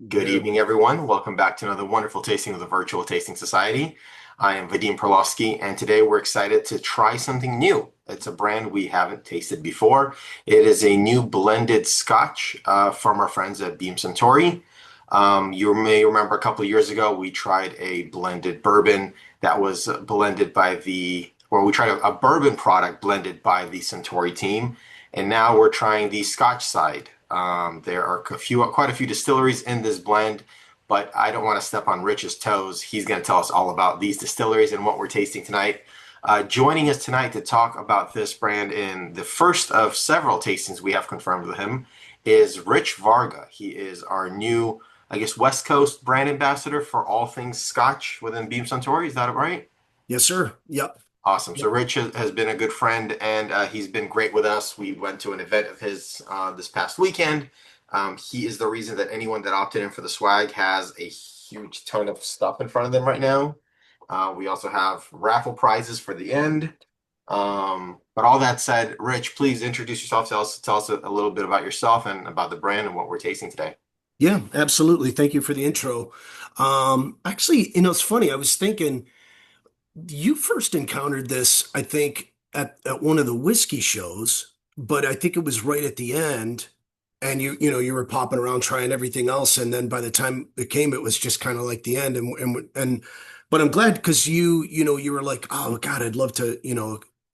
Good evening, everyone. Welcome back to another wonderful tasting of the Virtual Tasting Society. I am Vadim Perlovsky, and today we're excited to try something new. It's a brand we haven't tasted before. It is a new blended scotch from our friends at Beam Suntory. You may remember a couple of years ago, we tried a blended bourbon that was blended by we tried a bourbon product blended by the Suntory team, and now we're trying the scotch side. There are quite a few distilleries in this blend, but I don't want to step on Rich's toes. He's going to tell us all about these distilleries and what we're tasting tonight. Joining us tonight to talk about this brand in the first of several tastings we have confirmed with him is Rich Varga. He is our new, I guess, West Coast brand ambassador for all things Scotch within Beam Suntory. Is that right? Yes, sir. Yep. Awesome. So Yep. Rich has been a good friend and he's been great with us. We went to an event of his this past weekend. He is the reason that anyone that opted in for the swag has a huge ton of stuff in front of them right now. We also have raffle prizes for the end. But all that said, Rich, please introduce yourself. Tell us a little bit about yourself and about the brand and what we're tasting today. Yeah, absolutely. Thank you for the intro. Actually, it's funny. I was thinking you first encountered this, I think, at one of the whiskey shows, but I think it was right at the end, and you were popping around trying everything else, and then by the time it came, it was just kind of like the end, but I'm glad because you were like, oh God, I'd love to,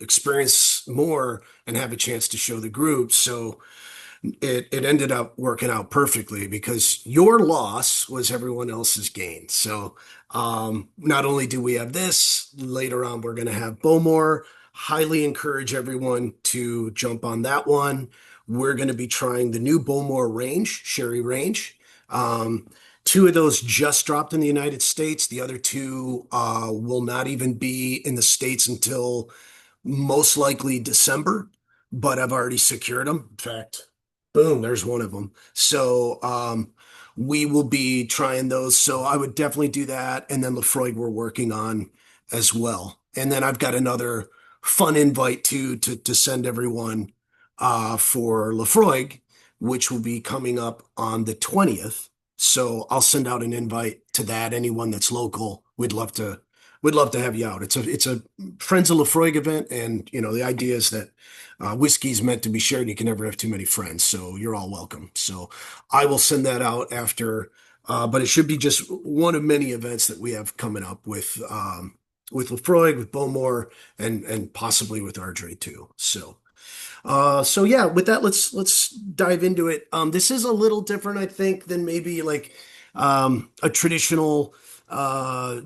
experience more and have a chance to show the group. So it ended up working out perfectly because your loss was everyone else's gain. So not only do we have this, later on we're going to have Bowmore. Highly encourage everyone to jump on that one. We're going to be trying the new Bowmore range, Sherry range. Two of those just dropped in the United States. The other two will not even be in the States until most likely December, but I've already secured them. In fact, boom, there's one of them. So we will be trying those. So I would definitely do that. And then Lefroy we're working on as well. And then I've got another fun invite to send everyone for Lefroy, which will be coming up on the 20th. So I'll send out an invite to that. Anyone that's local, we'd love to have you out. It's a Friends of Lefroy event, and the idea is that whiskey is meant to be shared. You can never have too many friends, so you're all welcome. So I will send that out after, but it should be just one of many events that we have coming up with Lefroy, with Bowmore, and possibly with Ardray too. So yeah, with that, let's dive into it. This is a little different, I think, than maybe like a traditional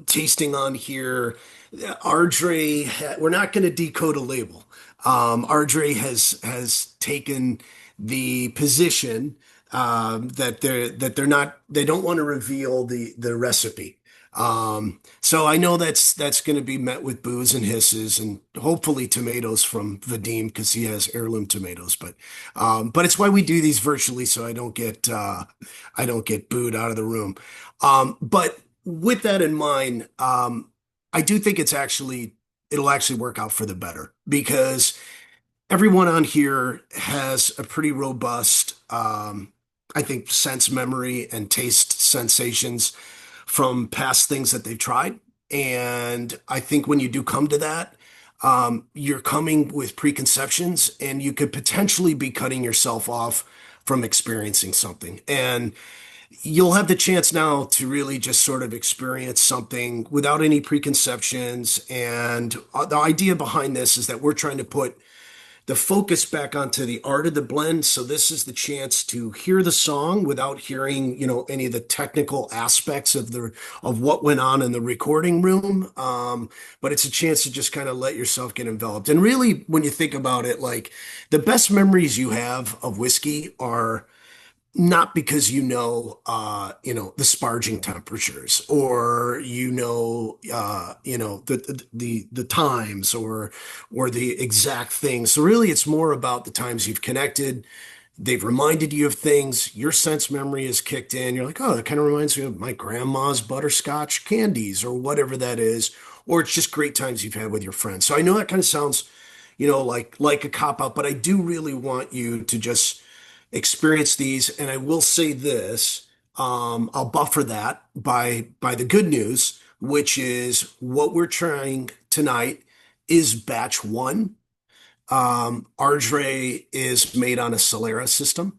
tasting on here. Ardray, we're not going to decode a label. Ardray has taken the position that they're not they don't want to reveal the recipe. So I know that's going to be met with boos and hisses and hopefully tomatoes from Vadim because he has heirloom tomatoes. But it's why we do these virtually so I don't get booed out of the room. But with that in mind, I do think it'll actually work out for the better because everyone on here has a pretty robust, I think, sense memory and taste sensations from past things that they've tried. And I think when you do come to that, you're coming with preconceptions and you could potentially be cutting yourself off from experiencing something. And you'll have the chance now to really just sort of experience something without any preconceptions. And the idea behind this is that we're trying to put the focus back onto the art of the blend. So this is the chance to hear the song without hearing, any of the technical aspects of what went on in the recording room. But it's a chance to just kind of let yourself get enveloped. And really, when you think about it, like the best memories you have of whiskey are not because the sparging temperatures or the times or the exact things. So really it's more about the times you've connected. They've reminded you of things. Your sense memory is kicked in. You're like, oh, that kind of reminds me of my grandma's butterscotch candies or whatever that is. Or it's just great times you've had with your friends. So I know that kind of sounds, like a cop out, but I do really want you to just experience these. And I will say this, I'll buffer that by the good news, which is what we're trying tonight is batch one. Ardray is made on a Solera system,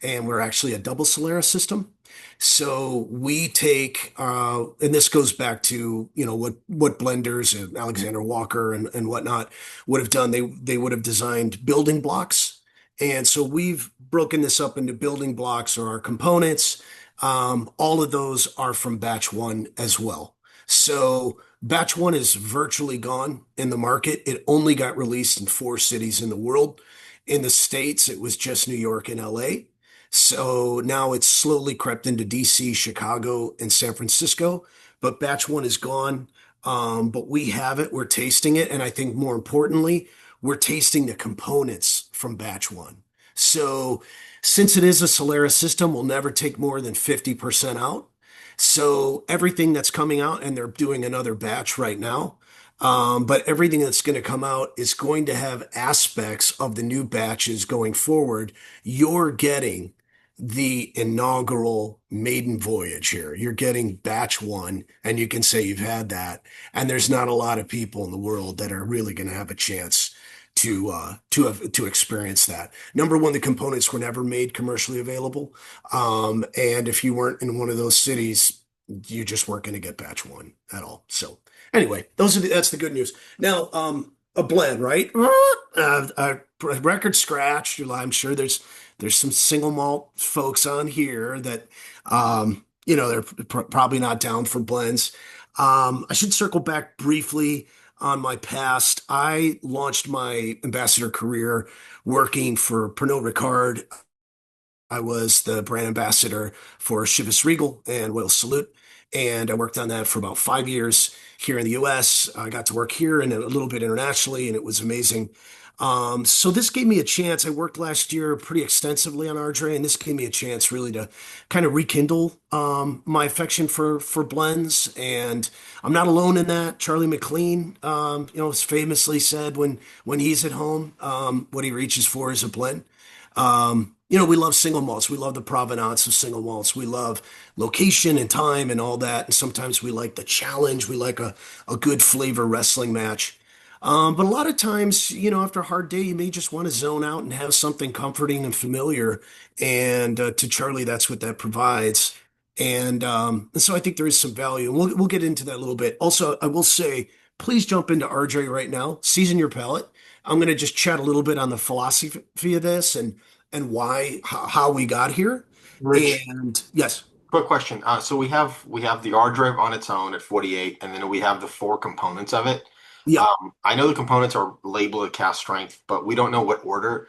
and we're actually a double Solera system. So we take, and this goes back to, what blenders and Alexander Walker and whatnot would have done. They would have designed building blocks. And so we've broken this up into building blocks or our components. All of those are from batch one as well. So batch one is virtually gone in the market. It only got released in 4 cities in the world. In the States, it was just New York and LA. So now it's slowly crept into DC, Chicago, and San Francisco. But batch one is gone. But we have it, we're tasting it. And I think more importantly, we're tasting the components from batch one. So since it is a Solaris system, we'll never take more than 50% out. So everything that's coming out, and they're doing another batch right now, but everything that's going to come out is going to have aspects of the new batches going forward. You're getting the inaugural maiden voyage here. You're getting batch one, and you can say you've had that. And there's not a lot of people in the world that are really going to have a chance to experience that. Number one, the components were never made commercially available, and if you weren't in one of those cities, you just weren't going to get batch one at all. So anyway, that's the good news. Now, a blend, right? A record scratch. I'm sure there's some single malt folks on here that they're probably not down for blends. I should circle back briefly on my past. I launched my ambassador career working for Pernod Ricard. I was the brand ambassador for Chivas Regal and Royal Salute, and I worked on that for about 5 years here in the US. I got to work here and a little bit internationally, and it was amazing. So this gave me a chance. I worked last year pretty extensively on Ardray, and this gave me a chance really to kind of rekindle my affection for blends. And I'm not alone in that. Charlie McLean, has famously said when he's at home, what he reaches for is a blend. We love single malts. We love the provenance of single malts. We love location and time and all that. And sometimes we like the challenge. We like a good flavor wrestling match. But a lot of times, after a hard day, you may just want to zone out and have something comforting and familiar. And to Charlie, that's what that provides. And so I think there is some value. And we'll get into that a little bit. Also, I will say, please jump into RJ right now. Season your palate. I'm going to just chat a little bit on the philosophy of this and why, how we got here. Rich, And yes, quick question. So we have the R drive on its own at 48, and then we have the four components of it. yeah, I know the components are labeled at cast strength, but we don't know what order.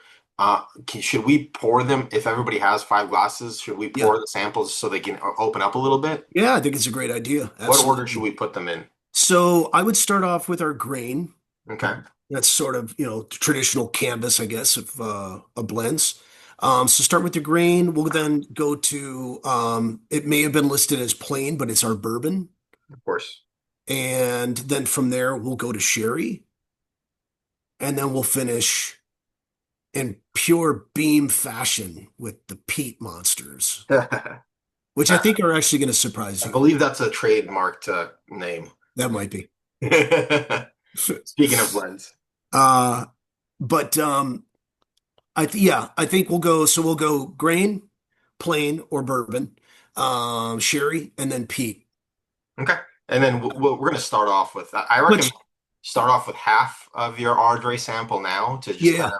Should we pour them if everybody has 5 glasses? Should we yeah, pour the samples so they can open up a little bit? yeah, I think it's a great idea. What order should Absolutely. we put them in? So I would start off with our grain. Okay, That's sort of, traditional canvas, I guess, of blends. So start with the grain. We'll then go to, it may have been listed as plain, but it's our bourbon. of course. And then from there, we'll go to sherry. And then we'll finish in pure beam fashion with the peat monsters, I which I think are actually going to surprise you. believe that's a trademarked name. That might be. Speaking of blends. Uh, but I think we'll go grain, plain or bourbon, sherry, and then peat. Okay. And then we're going to start off with, I reckon, Which, start off with half of your Ardray sample now to just kind yeah,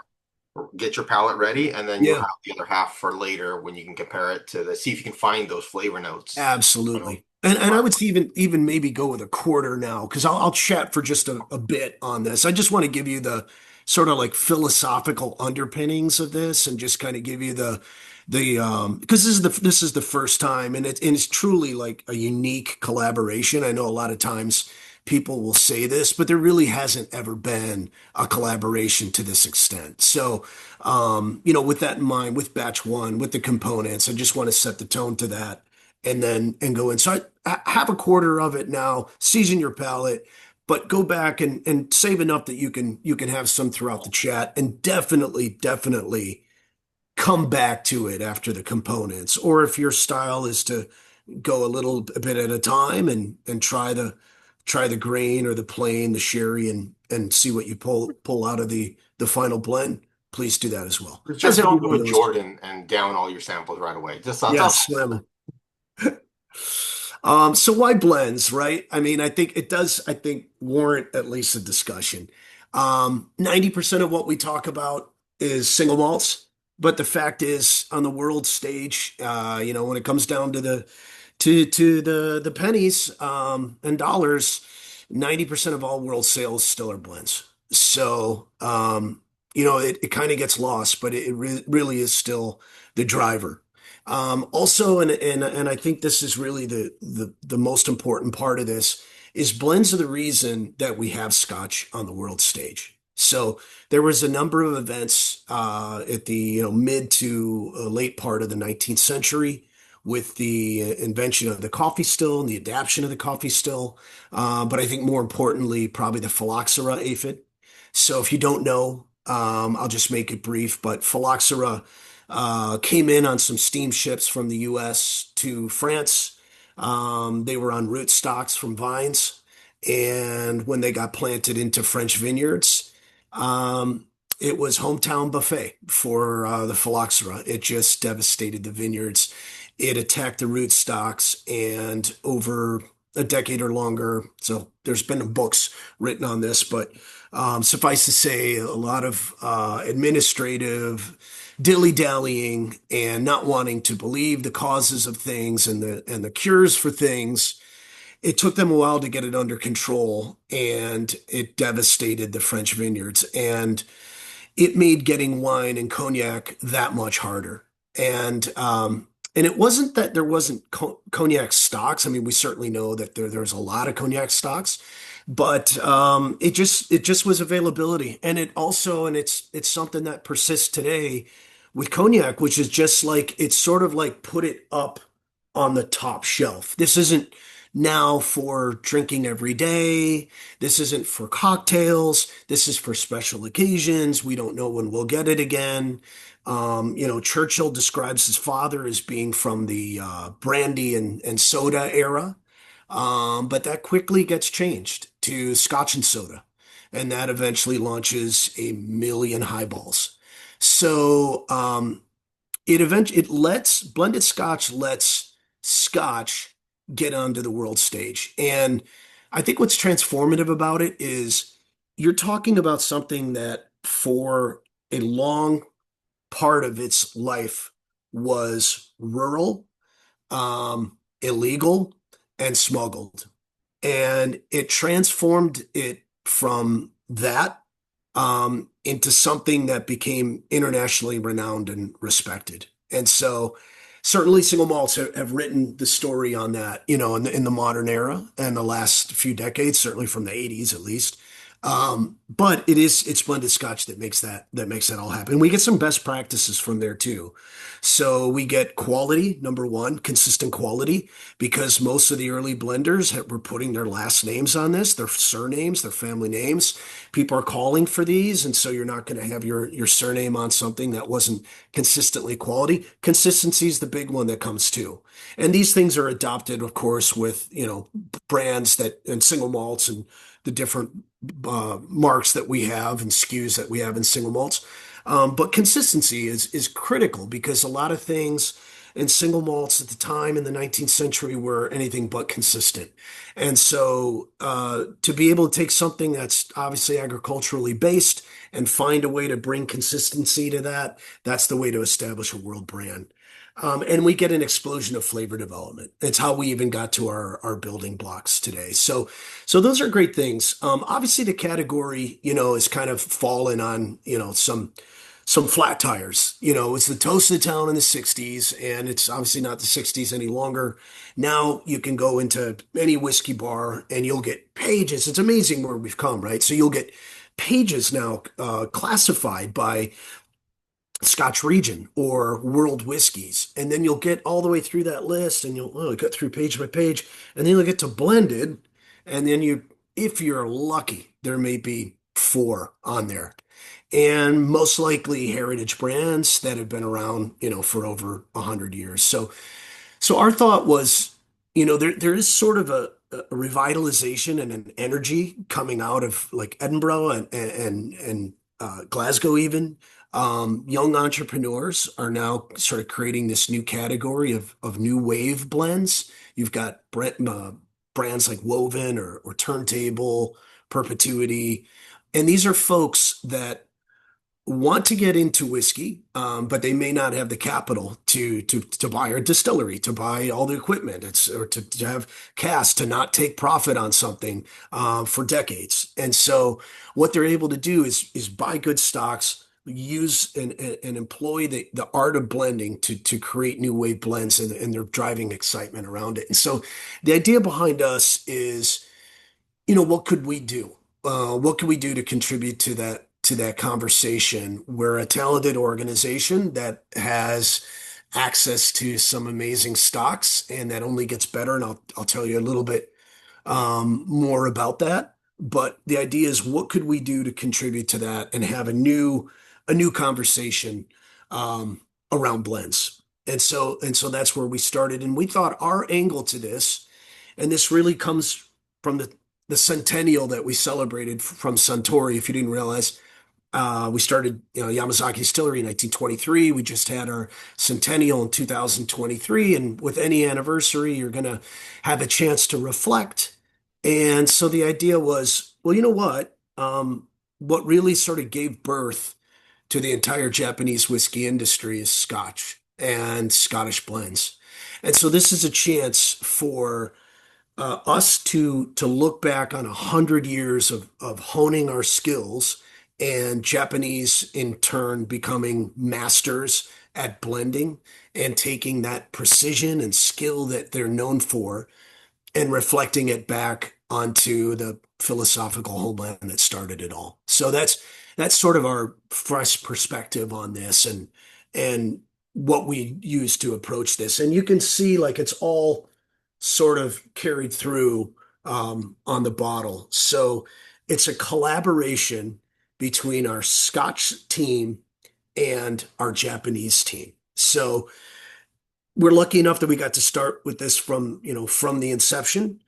of get your palate ready, and then you'll yeah, have the other half for later when you can compare it to see if you can find those flavor notes. absolutely. And I would say even maybe go with a quarter now, because I'll chat for just a bit on this. I just want to give you the sort of like philosophical underpinnings of this and just kind of give you the because this is the first time, and it's truly like a unique collaboration. I know a lot of times people will say this, but there really hasn't ever been a collaboration to this extent. So with that in mind, with batch one, with the components, I just want to set the tone to that and go in. So I have a quarter of it now, season your palate, but go back and save enough that you can have some throughout the chat, and definitely come back to it after the components, or if your style is to go a bit at a time and try the grain or the plain, the sherry, and see what you pull out of the final blend. Please do that as well, as Just don't do everyone a knows. Jordan and down all your samples right away. Just that's Yes, Lemon. So why blends, right? I mean, I think it does, I think, warrant at least a discussion. 90% of what we talk about is single malts, but the fact is, on the world stage, when it comes down to the pennies and dollars, 90% of all world sales still are blends. So, it kind of gets lost, but it really is still the driver. Also, and I think this is really the most important part of this is blends are the reason that we have Scotch on the world stage. So there was a number of events at the mid to late part of the 19th century with the invention of the coffee still and the adaptation of the coffee still. But I think more importantly, probably the phylloxera aphid. So if you don't know, I'll just make it brief, but phylloxera came in on some steamships from the US to France. They were on rootstocks from vines. And when they got planted into French vineyards, um, it was hometown buffet for the phylloxera. It just devastated the vineyards. It attacked the rootstocks, and over a decade or longer, so there's been books written on this, but suffice to say, a lot of administrative dilly-dallying and not wanting to believe the causes of things and the cures for things. It took them a while to get it under control, and it devastated the French vineyards, and it made getting wine and cognac that much harder. And it wasn't that there wasn't cognac stocks. I mean, we certainly know that there's a lot of cognac stocks, but it just was availability, and it's something that persists today with cognac, which is just like it's sort of like put it up on the top shelf. This isn't now for drinking every day. This isn't for cocktails. This is for special occasions. We don't know when we'll get it again. Churchill describes his father as being from the brandy and soda era. But that quickly gets changed to scotch and soda. And that eventually launches a million highballs. So it lets blended scotch lets scotch get onto the world stage. And I think what's transformative about it is you're talking about something that for a long part of its life was rural, illegal, and smuggled. And it transformed it from that into something that became internationally renowned and respected. And so certainly single malts have written the story on that, in the modern era and the last few decades, certainly from the 80s at least. But it's blended scotch that makes that all happen. We get some best practices from there too. So we get quality, number one, consistent quality, because most of the early blenders were putting their last names on this, their surnames, their family names. People are calling for these, and so you're not going to have your surname on something that wasn't consistently quality. Consistency is the big one that comes too. And these things are adopted, of course, with, brands that and single malts and the different marks that we have and SKUs that we have in single malts. But consistency is critical because a lot of things in single malts at the time in the 19th century were anything but consistent. And so to be able to take something that's obviously agriculturally based and find a way to bring consistency to that, that's the way to establish a world brand. And we get an explosion of flavor development. It's how we even got to our building blocks today. So those are great things. Obviously, the category, is kind of fallen on, some flat tires. It's the toast of the town in the 60s, and it's obviously not the 60s any longer. Now you can go into any whiskey bar and you'll get pages. It's amazing where we've come, right? So you'll get pages now classified by Scotch region or world whiskeys. And then you'll get all the way through that list and you'll get through page by page. And then you'll get to blended. And then if you're lucky, there may be four on there. and most likely heritage brands that have been around, for over 100 years. So our thought was, there is sort of a revitalization and an energy coming out of like Edinburgh and Glasgow even. Young entrepreneurs are now sort of creating this new category of new wave blends. You've got brands like Woven or Turntable, Perpetuity, and these are folks that want to get into whiskey, but they may not have the capital to buy a distillery, to buy all the equipment, or to have cash, to not take profit on something for decades. And so what they're able to do is buy good stocks, use and employ the art of blending to create new wave blends, and they're driving excitement around it. And so the idea behind us is, what could we do? What can we do to contribute to that conversation? We're a talented organization that has access to some amazing stocks, and that only gets better. And I'll tell you a little bit more about that. But the idea is, what could we do to contribute to that and have a new conversation around blends? And so that's where we started. And we thought our angle to this, and this really comes from the centennial that we celebrated from Suntory. If you didn't realize, we started, Yamazaki Distillery in 1923. We just had our centennial in 2023, and with any anniversary, you're going to have a chance to reflect. And so the idea was, well, you know what? What really sort of gave birth to the entire Japanese whiskey industry is Scotch and Scottish blends. And so this is a chance for us to look back on 100 years of honing our skills, and Japanese in turn becoming masters at blending and taking that precision and skill that they're known for and reflecting it back onto the philosophical homeland that started it all. So that's sort of our fresh perspective on this, and what we use to approach this. And you can see, like, it's all sort of carried through on the bottle. So it's a collaboration between our Scotch team and our Japanese team. So we're lucky enough that we got to start with this from the inception.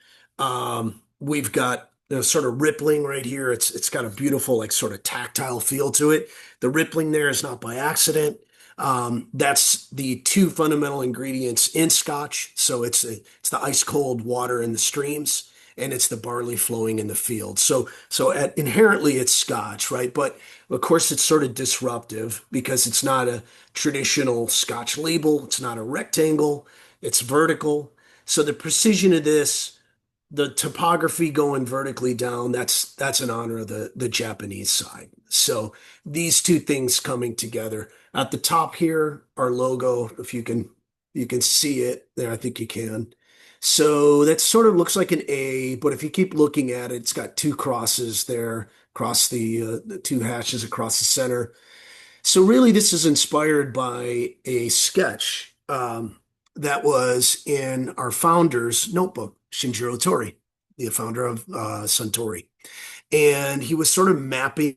We've got the sort of rippling right here. It's got a beautiful, like, sort of tactile feel to it. The rippling there is not by accident. That's the two fundamental ingredients in Scotch. So it's the ice cold water in the streams, and it's the barley flowing in the field. So inherently it's Scotch, right? But of course it's sort of disruptive because it's not a traditional Scotch label. It's not a rectangle. It's vertical. So the precision of this, the topography going vertically down, that's an honor of the Japanese side. So these two things coming together. At the top here, our logo, if you can see it there, I think you can. So that sort of looks like an A, but if you keep looking at it, it's got two crosses there, across the two hashes across the center. So really, this is inspired by a sketch that was in our founder's notebook, Shinjiro Tori, the founder of Suntory. And he was sort of mapping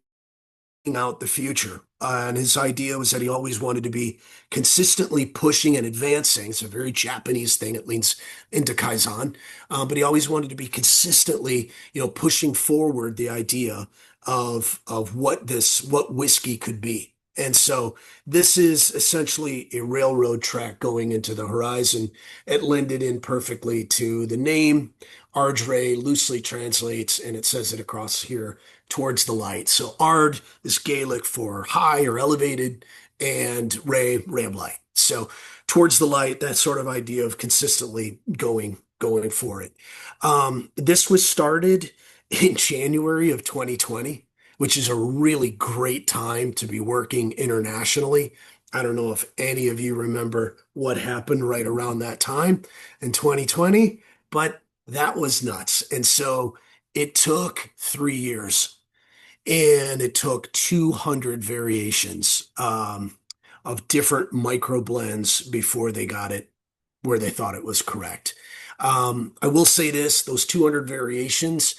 out the future. And his idea was that he always wanted to be consistently pushing and advancing. It's a very Japanese thing. It leans into Kaizen. But he always wanted to be consistently, pushing forward the idea of what whiskey could be. And so this is essentially a railroad track going into the horizon. It lended in perfectly to the name. Ardray loosely translates, and it says it across here, towards the light. So Ard is Gaelic for high or elevated, and ray of light. So towards the light, that sort of idea of consistently going for it. This was started in January of 2020, which is a really great time to be working internationally. I don't know if any of you remember what happened right around that time in 2020, but that was nuts. And so it took 3 years, and it took 200 variations of different micro blends before they got it where they thought it was correct. I will say this, those 200 variations,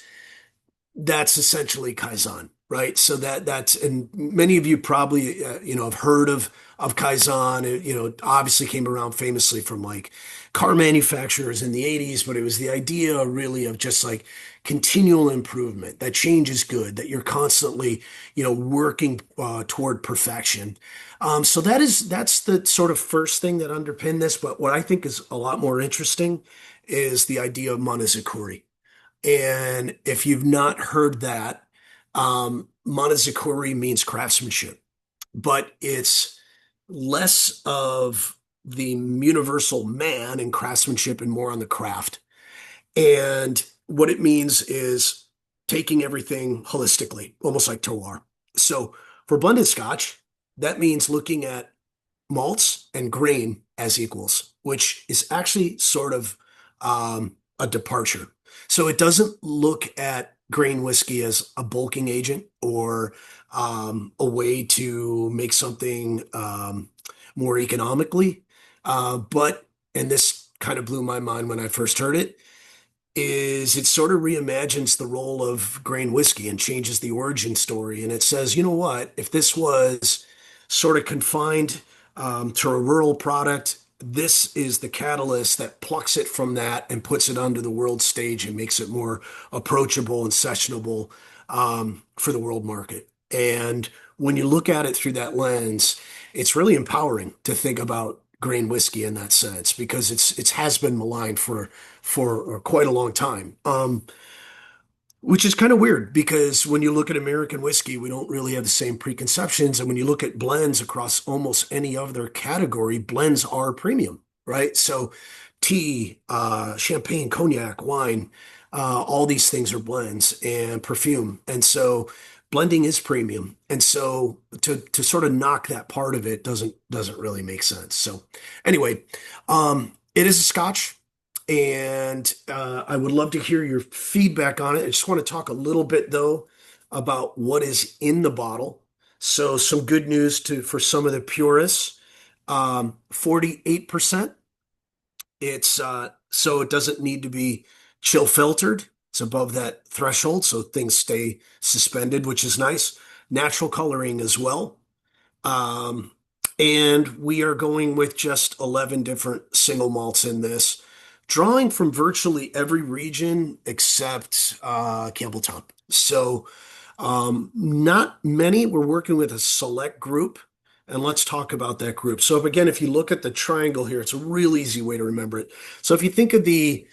that's essentially Kaizen. right? So that's and many of you probably have heard of Kaizen. It obviously came around famously from like car manufacturers in the 80s, but it was the idea really of just like continual improvement. That change is good, that you're constantly working toward perfection. So that's the sort of first thing that underpinned this. But what I think is a lot more interesting is the idea of Monozukuri. And if you've not heard that, Monozukuri means craftsmanship, but it's less of the universal man in craftsmanship and more on the craft. And what it means is taking everything holistically, almost like terroir. So for blended scotch, that means looking at malts and grain as equals, which is actually sort of a departure. So it doesn't look at grain whiskey as a bulking agent or a way to make something more economically. And this kind of blew my mind when I first heard it, is it sort of reimagines the role of grain whiskey and changes the origin story. And it says, you know what, if this was sort of confined to a rural product, this is the catalyst that plucks it from that and puts it onto the world stage and makes it more approachable and sessionable for the world market. And when you look at it through that lens, it's really empowering to think about grain whiskey in that sense because it has been maligned for quite a long time. Which is kind of weird because when you look at American whiskey, we don't really have the same preconceptions. And when you look at blends across almost any other category, blends are premium, right? So tea, champagne, cognac, wine, all these things are blends and perfume. And so blending is premium. And so to sort of knock that part of it doesn't really make sense. So anyway, it is a scotch. And I would love to hear your feedback on it. I just want to talk a little bit though about what is in the bottle. So some good news for some of the purists. 48%. It's so it doesn't need to be chill filtered. It's above that threshold, so things stay suspended, which is nice. Natural coloring as well. Um, and we are going with just 11 different single malts in this, drawing from virtually every region except Campbelltown. So, not many. We're working with a select group, and let's talk about that group. So, again, if you look at the triangle here, it's a real easy way to remember it. So, if you think of the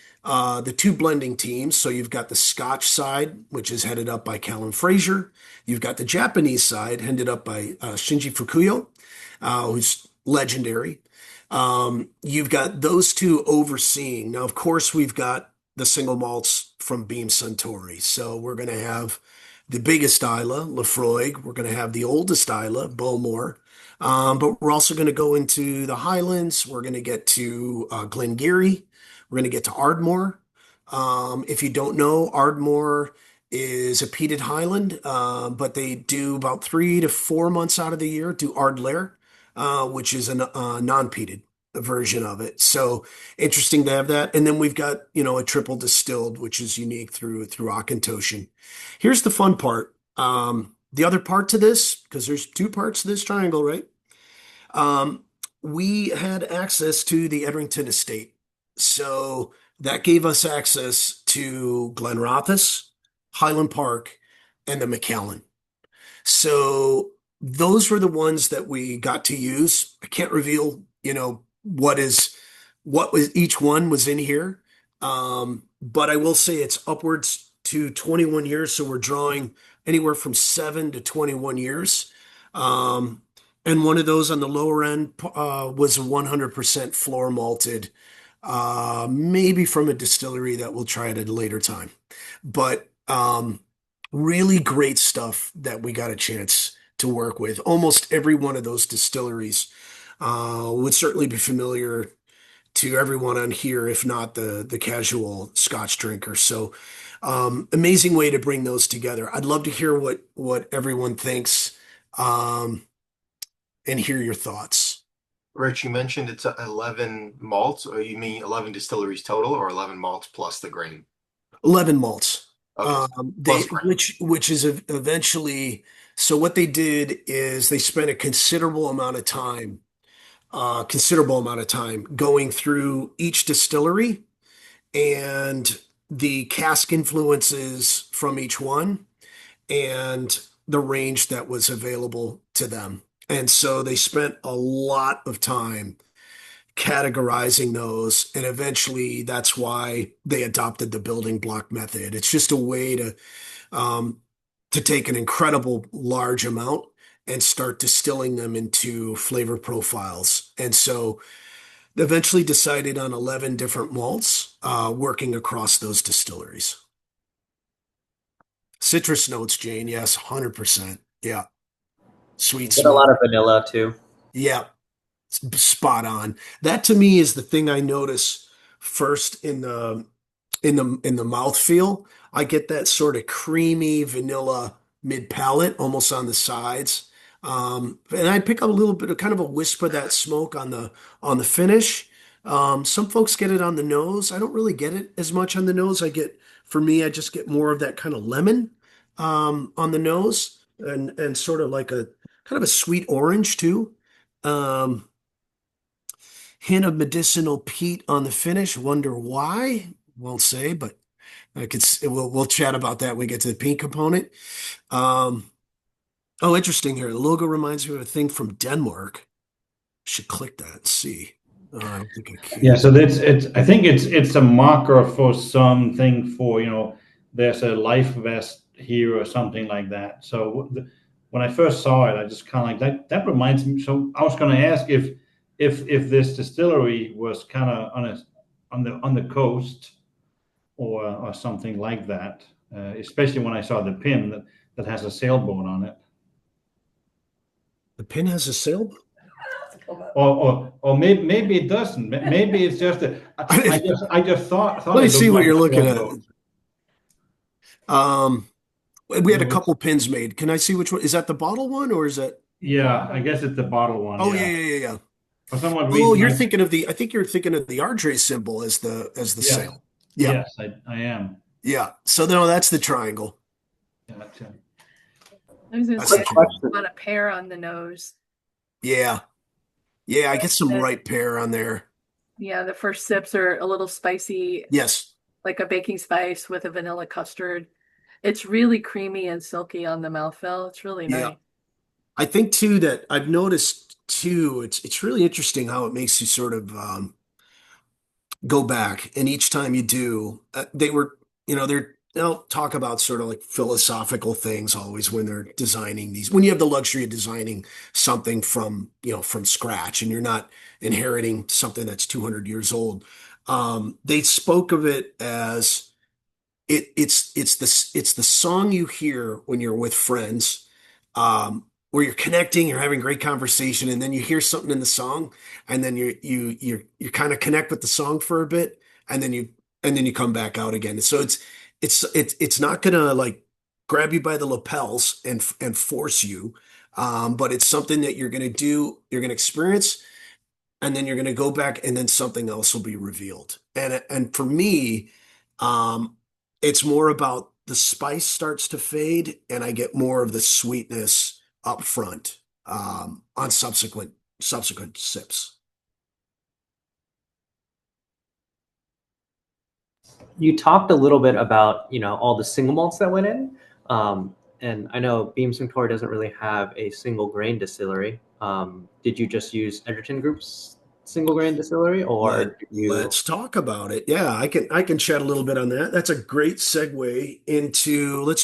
two blending teams, so you've got the Scotch side, which is headed up by Callum Fraser. You've got the Japanese side, headed up by Shinji Fukuyo, who's legendary. You've got those two overseeing. Now, of course, we've got the single malts from Beam Suntory. So we're going to have the biggest Isla, Lafroig. We're going to have the oldest Isla, Bowmore. But we're also going to go into the Highlands. We're going to get to Glengarry. We're going to get to Ardmore. If you don't know, Ardmore is a peated highland, but they do about 3 to 4 months out of the year do Ardlair, which is a non-peated version of it. So interesting to have that. And then we've got, a triple distilled, which is unique through Auchentoshan. Here's the fun part. The other part to this, because there's two parts to this triangle, right? We had access to the Edrington estate. So that gave us access to Glenrothes, Highland Park, and the McAllen. So those were the ones that we got to use. I can't reveal, what was each one was in here. But I will say it's upwards to 21 years. So we're drawing anywhere from 7 to 21 years. And one of those on the lower end was 100% floor malted, maybe from a distillery that we'll try at a later time. But really great stuff that we got a chance to work with. Almost every one of those distilleries would certainly be familiar to everyone on here, if not the casual Scotch drinker. So amazing way to bring those together. I'd love to hear what everyone thinks and hear your thoughts. Rich, you mentioned it's 11 malts, or you mean 11 distilleries total, or 11 malts plus the grain? 11 malts. Okay. They Close friend. which is eventually. So what they did is they spent a considerable amount of time going through each distillery and the cask influences from each one and the range that was available to them. And so they spent a lot of time categorizing those. And eventually that's why they adopted the building block method. It's just a way um, to take an incredible large amount and start distilling them into flavor profiles. And so they eventually decided on 11 different malts working across those distilleries. Citrus notes, Jane. Yes, 100%. Yeah. Sweet Get a lot smoke. of vanilla too. Yeah. Spot on. That to me is the thing I notice first in the mouthfeel. I get that sort of creamy vanilla mid palate, almost on the sides. And I pick up a little bit of kind of a wisp of that smoke on the finish. Some folks get it on the nose. I don't really get it as much on the nose. For me, I just get more of that kind of lemon on the nose and sort of like a kind of a sweet orange too. Um, Hint of medicinal peat on the finish. Wonder why? Won't say, but we'll chat about that when we get to the pink component. Um, oh, interesting here. The logo reminds me of a thing from Denmark. Should click that and see. I don't think I Yeah, can. so that's it's. I think it's a marker for something for there's a life vest here or something like that. So when I first saw it, I just kind of like that. That reminds me. So I was going to ask if this distillery was kind of on the coast or something like that. Especially when I saw the pin that has a sailboat on it. The pin has a sailboat. Or maybe it doesn't. Maybe it's just I just thought Let me it see looked what like you're a looking at. sailboat. Um, we had a No, couple pins made. Can I see which one? Is that the bottle one or is that? yeah, I guess it's the bottle one. Oh, yeah, Yeah, yeah, yeah, yeah. for some Oh, reason you're thinking of I think you're thinking of the Ardray symbol as the yes, sail. Yeah, yes, I am. yeah. So no, that's the triangle. Gotcha. I was gonna That's say the I triangle. Question. want a pear on the nose. Yeah. Yeah, I get some The, ripe pear on there. yeah, the first sips are a little spicy, Yes. like a baking spice with a vanilla custard. It's really creamy and silky on the mouthfeel. It's really Yeah. nice. I think too that I've noticed too, it's really interesting how it makes you sort of go back. And each time you do, they'll talk about sort of like philosophical things always when they're designing these, when you have the luxury of designing something from scratch and you're not inheriting something that's 200 years old. They spoke of it as it's the song you hear when you're with friends, where you're connecting, you're having great conversation, and then you hear something in the song, and then you kind of connect with the song for a bit, and then you come back out again. So it's not gonna like grab you by the lapels and force you, but it's something that you're gonna do, you're gonna experience, and then you're going to go back and then something else will be revealed. And for me, um, it's more about the spice starts to fade and I get more of the sweetness up front on subsequent sips. You talked a little bit about all the single malts that went in, and I know Beam Suntory doesn't really have a single grain distillery. Did you just use Edgerton Group's single grain distillery, or did you? Let's talk about it. Yeah, I can chat a little bit on that. That's a great segue into let's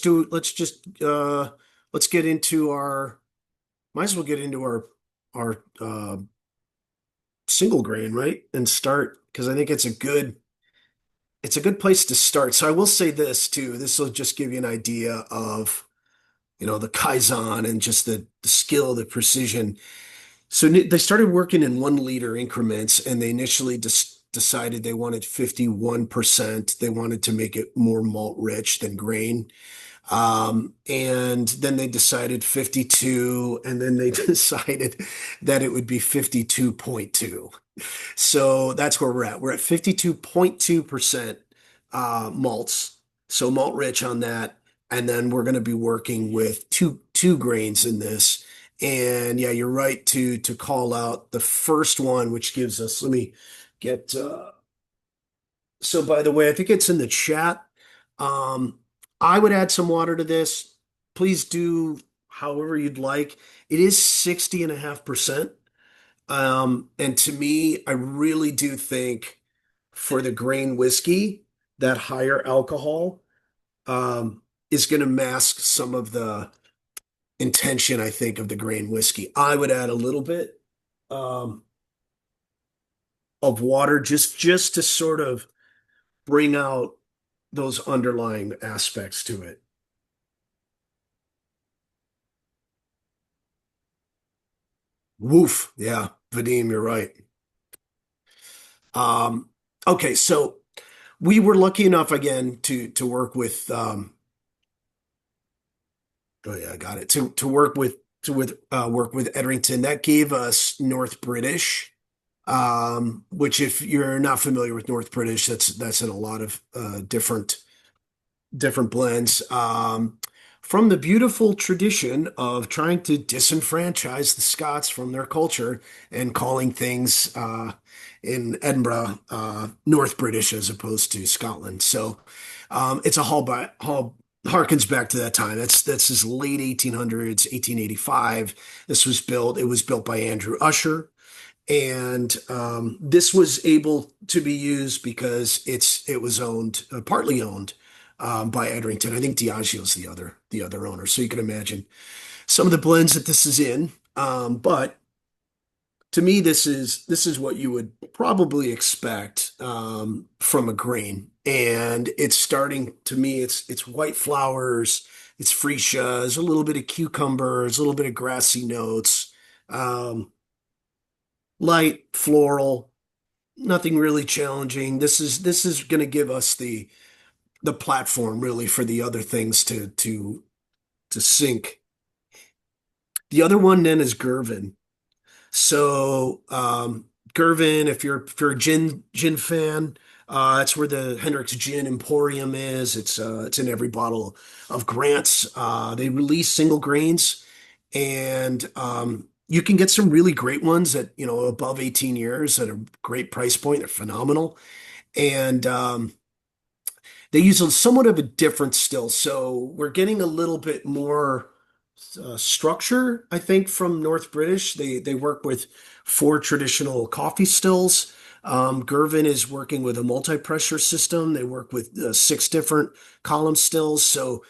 get into our might as well get into our single grain, right? And start because I think it's a good place to start. So I will say this too. This will just give you an idea of, the Kaizen and just the skill, the precision. So they started working in 1 liter increments and they initially decided they wanted 51%. They wanted to make it more malt rich than grain. And then they decided 52, and then they decided that it would be 52.2. So that's where we're at. We're at 52.2% malts. so malt rich on that. And then we're going to be working with two grains in this. And yeah, you're right to call out the first one, which gives us, let me get so by the way, I think it's in the chat. Um, I would add some water to this. Please do however you'd like. It is 60.5%. And to me, I really do think for the grain whiskey, that higher alcohol is going to mask some of the intention, I think, of the grain whiskey. I would add a little bit um, of water just to sort of bring out those underlying aspects to it. Woof. Yeah, Vadim, you're right. Um, okay, so we were lucky enough again to work with oh yeah, I got it. To work with work with Edrington. That gave us North British, which if you're not familiar with North British, that's in a lot of different blends. From the beautiful tradition of trying to disenfranchise the Scots from their culture and calling things in Edinburgh North British as opposed to Scotland. So it's a hall harkens back to that time. That's his late 1800s, 1885. It was built by Andrew Usher. And this was able to be used because it was owned, partly owned by Edrington. I think Diageo's the other owner. So you can imagine some of the blends that this is in. But to me, this is what you would probably expect from a grain, and it's starting to me. It's white flowers, it's freesias, a little bit of cucumbers, a little bit of grassy notes, um, light floral, nothing really challenging. This is going to give us the platform really for the other things to sink. The other one then is Gervin. So Gervin, if you're a gin fan, that's where the Hendrick's Gin Emporium is. It's in every bottle of Grant's. They release single grains, and you can get some really great ones at above 18 years at a great price point. They're phenomenal, and they use somewhat of a different still. So we're getting a little bit more structure, I think, from North British. They work with four traditional coffee stills. Gervin is working with a multi-pressure system. They work with six different column stills. So,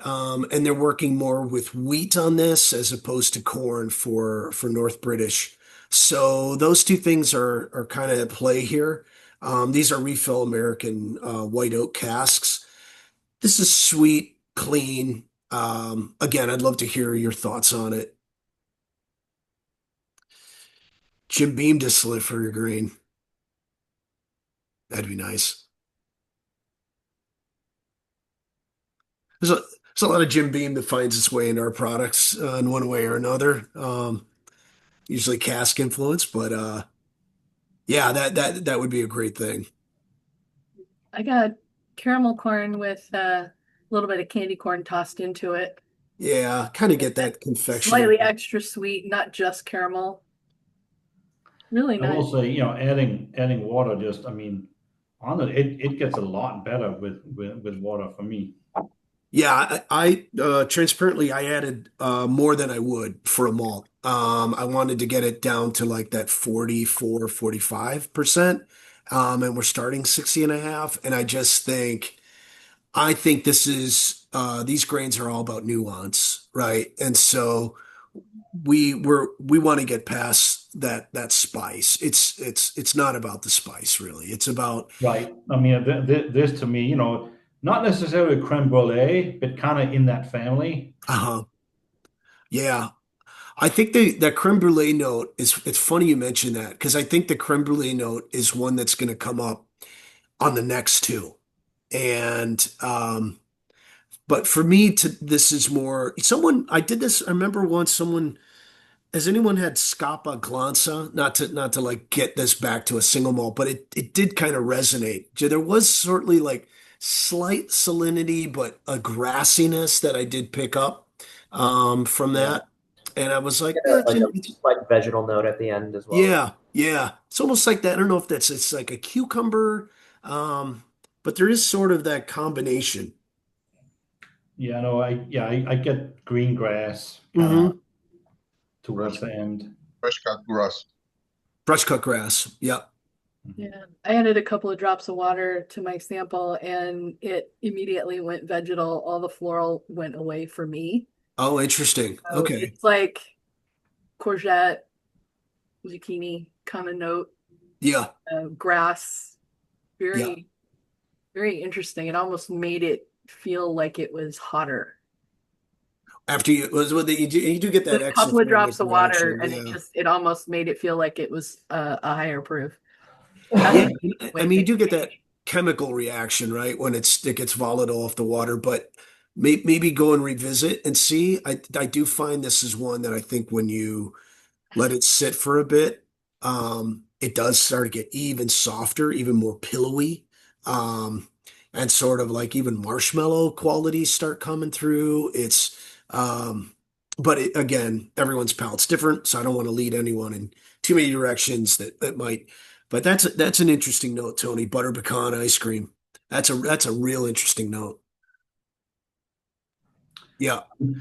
and they're working more with wheat on this as opposed to corn for North British. So those two things are kind of at play here. These are refill American white oak casks. This is sweet, clean. Again, I'd love to hear your thoughts on it. Jim Beam distillate for your green. That'd be nice. There's a lot of Jim Beam that finds its way into our products in one way or another. Usually cask influence, but yeah, that would be a great thing. I got caramel corn with a little bit of candy corn tossed into it. Yeah, kind of Make get that that confectionery. slightly extra sweet, not just caramel. Really I nice. will say, adding water just, I mean, on it gets a lot better with water for me. Yeah, I transparently I added more than I would for a malt. I wanted to get it down to like that 44, 45%. And we're starting 60 and a half. And I think this is these grains are all about nuance, right? And so we want to get past that spice. It's not about the spice really. It's about Right. I mean, this to me, not necessarily creme brulee, but kind of in that family. uh yeah. I think that creme brulee note is, it's funny you mention that because I think the creme brulee note is one that's going to come up on the next two. And, but for me this is more, I did this, I remember once has anyone had Scapa Glanza? Not to like get this back to a single malt, but it did kind of resonate. There was certainly like slight salinity, but a grassiness that I did pick up from Yeah. that. And I was like, Get "Eh, like a slight vegetal note at the end as well. yeah, yeah. It's almost like that. I don't know if that's it's like a cucumber, um, but there is sort of that combination. Yeah, no, I get green grass kind of Hmm. towards Fresh, the end. fresh cut grass. Brush cut grass. Yep. Yeah, I added a couple of drops of water to my sample and it immediately went vegetal. All the floral went away for me. Oh, interesting. So Okay. it's like courgette, zucchini kind of note, Yeah. grass. Yeah. Very, very interesting. It almost made it feel like it was hotter. After you was what you do get that A couple of exothermic drops of water, reaction. and Yeah. it almost made it feel like it was a higher proof. Yeah. That's I when mean, you things do get that change. chemical reaction, right? When it gets volatile off the water, but maybe go and revisit and see. I do find this is one that I think when you let it sit for a bit, it does start to get even softer, even more pillowy. Um, and sort of like even marshmallow qualities start coming through. But again, everyone's palate's different, so I don't want to lead anyone in too many directions that might. But that's an interesting note, Tony. Butter pecan ice cream. That's a real interesting note. Yeah,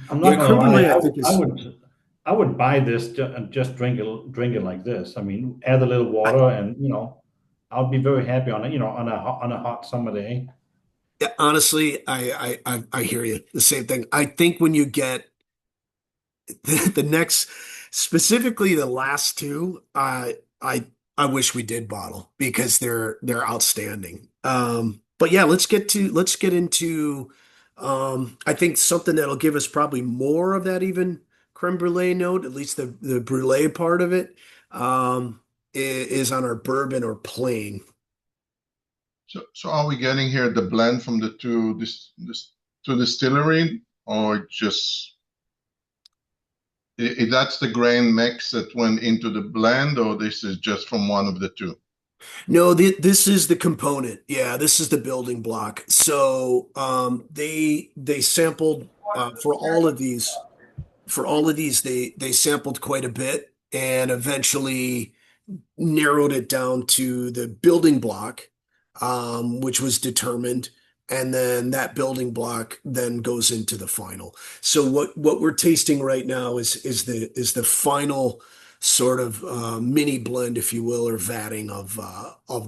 I'm not yeah. gonna Creme lie, brulee, I think is. I would buy this and just drink it like this. I mean, add a little I, water, and I'll be very happy on it. On a hot summer day. yeah, honestly, I hear you. The same thing. I think when you get the next, specifically the last two, I wish we did bottle because they're outstanding. But yeah, let's get into I think something that'll give us probably more of that even creme brulee note, at least the brulee part of it, is on our bourbon or plain. So are we getting here the blend from the this two distillery, or just that's the grain mix that went into the blend, or this is just from one of the two? No, this is the component. Yeah, this is the building block. So they sampled for all of these. For all of these, they sampled quite a bit and eventually narrowed it down to the building block, which was determined, and then that building block then goes into the final. So what we're tasting right now is the final sort of mini blend, if you will, or vatting of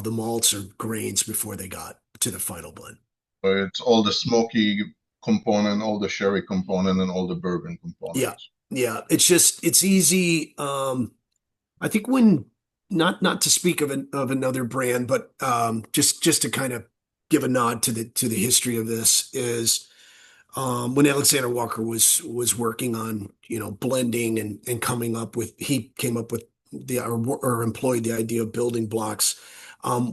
the malts or grains before they got to the final blend. It's all the smoky component, all the sherry component, and all the bourbon Yeah, components. yeah. It's easy. I think when not to speak of another brand, but just to kind of give a nod to the history of this is when Alexander Walker was working on blending and coming up with he came up with or employed the idea of building blocks.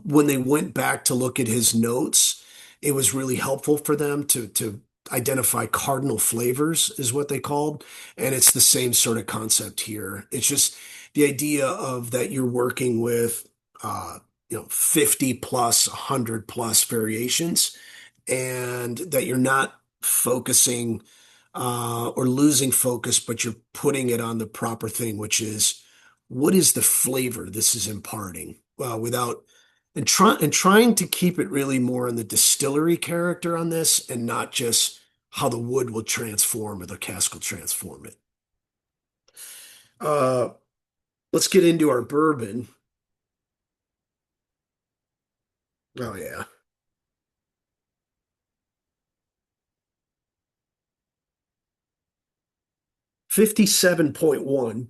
When they went back to look at his notes, it was really helpful for them to identify cardinal flavors is what they called, and it's the same sort of concept here. It's just the idea of that you're working with 50 plus 100 plus variations and that you're not focusing or losing focus, but you're putting it on the proper thing, which is what is the flavor this is imparting without and trying to keep it really more in the distillery character on this and not just how the wood will transform or the cask will transform it. Uh, let's get into our bourbon. Oh yeah. 57.1.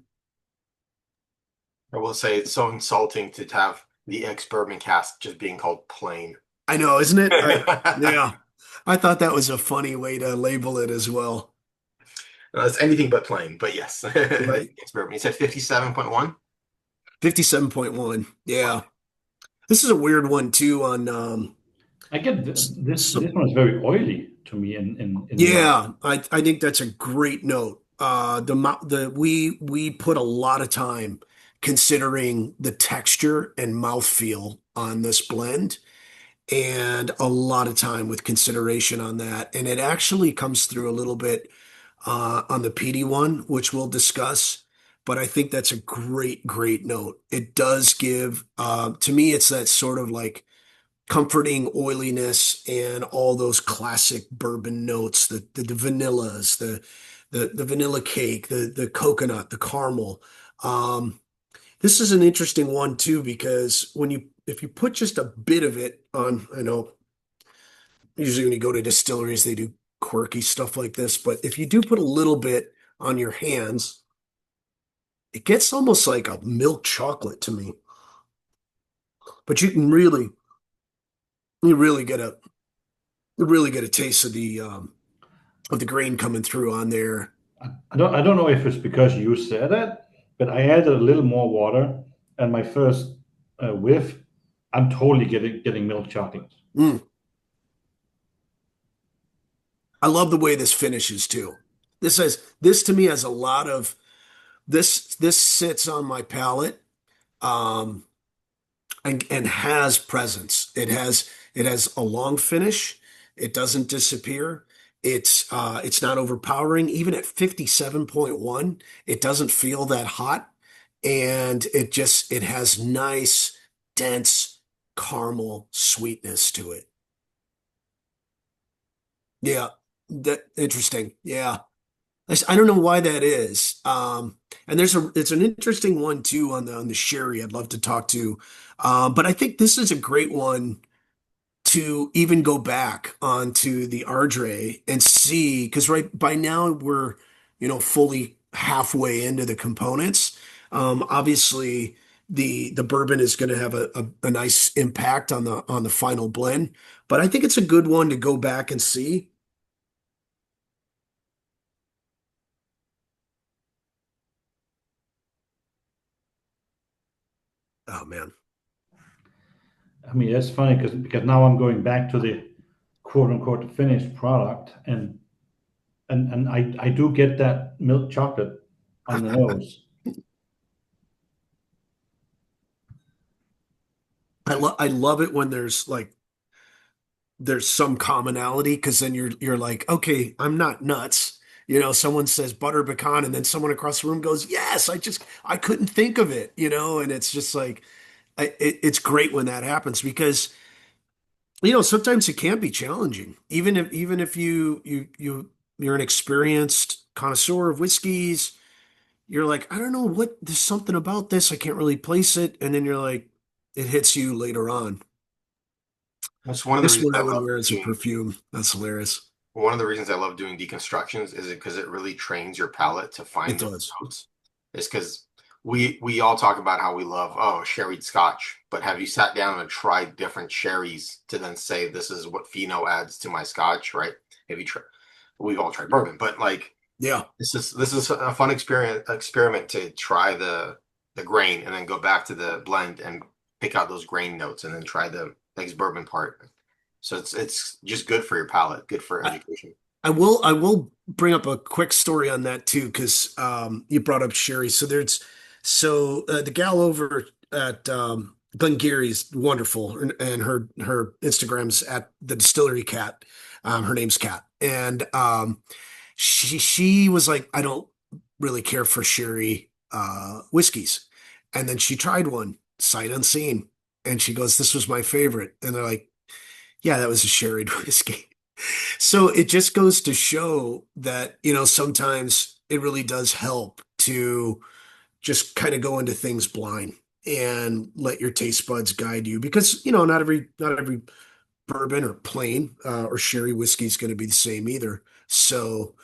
I will say it's so insulting to have the ex-bourbon cask just being called plain. I know, isn't it? Yeah. I thought that was a funny way to label it as well. It's anything but plain, but yes. Right. Ex-bourbon. You said 57.1? 57.1. Yeah. This is a weird one too on I get this one is very oily to me in the mouth. yeah, I think that's a great note. We put a lot of time considering the texture and mouthfeel on this blend. and a lot of time with consideration on that. And it actually comes through a little bit on the PD one, which we'll discuss. But I think that's a great, great note. It does give, to me, it's that sort of like comforting oiliness and all those classic bourbon notes, the vanillas, the vanilla cake, the coconut, the caramel. Um, this is an interesting one too, because if you put just a bit of it on, I know usually when you go to distilleries, they do quirky stuff like this, but if you do put a little bit on your hands, it gets almost like a milk chocolate to me. But you really get a taste of the grain coming through on there. I don't know if it's because you said it, but I added a little more water, and my first whiff, I'm totally getting milk chocolate. Mm. I love the way this finishes too. This to me has a lot of this sits on my palate um and has presence. It has a long finish. It doesn't disappear. It's not overpowering. Even at 57.1, it doesn't feel that hot. And it has nice, dense caramel sweetness to it. Yeah, that interesting. Yeah. I don't know why that is. And it's an interesting one too on the sherry. I'd love to talk to, but I think this is a great one to even go back onto the Ardray and see, because right by now we're fully halfway into the components. Obviously, the bourbon is going to have a nice impact on the final blend, but I think it's a good one to go back and see. Oh man. I mean, that's funny because now I'm going back to the quote unquote finished product, and I do get that milk chocolate on the nose. I love it when there's some commonality, because then you're like, okay, I'm not nuts. Someone says butter pecan and then someone across the room goes, yes, I couldn't think of it, and it's just like it's great when that happens, because sometimes it can be challenging, even if you're an experienced connoisseur of whiskeys. You're like, I don't know what, there's something about this, I can't really place it, and then you're like, it hits you later on. That's one of the This reasons one I I would love wear as a doing perfume. That's hilarious. one of the reasons I love doing deconstructions is because it really trains your palate to It find those does. notes. It's because we all talk about how we love, oh, sherried scotch, but have you sat down and tried different sherries to then say this is what pheno adds to my scotch, right? Have you tried? We've all tried bourbon, but like Yeah. this is a fun experiment to try the grain and then go back to the blend and pick out those grain notes and then try the next bourbon part. So it's just good for your palate, good for I, education. I will bring up a quick story on that too, because you brought up Sherry. So the gal over at Glengarry's wonderful, and her Instagram's at the Distillery Cat. Her name's Cat, and she was like, I don't really care for sherry whiskeys, and then she tried one sight unseen, and she goes, "This was my favorite," and they're like, "Yeah, that was a sherry whiskey." So it just goes to show that, sometimes it really does help to just kind of go into things blind and let your taste buds guide you, because, not every bourbon or plain or sherry whiskey is going to be the same either. So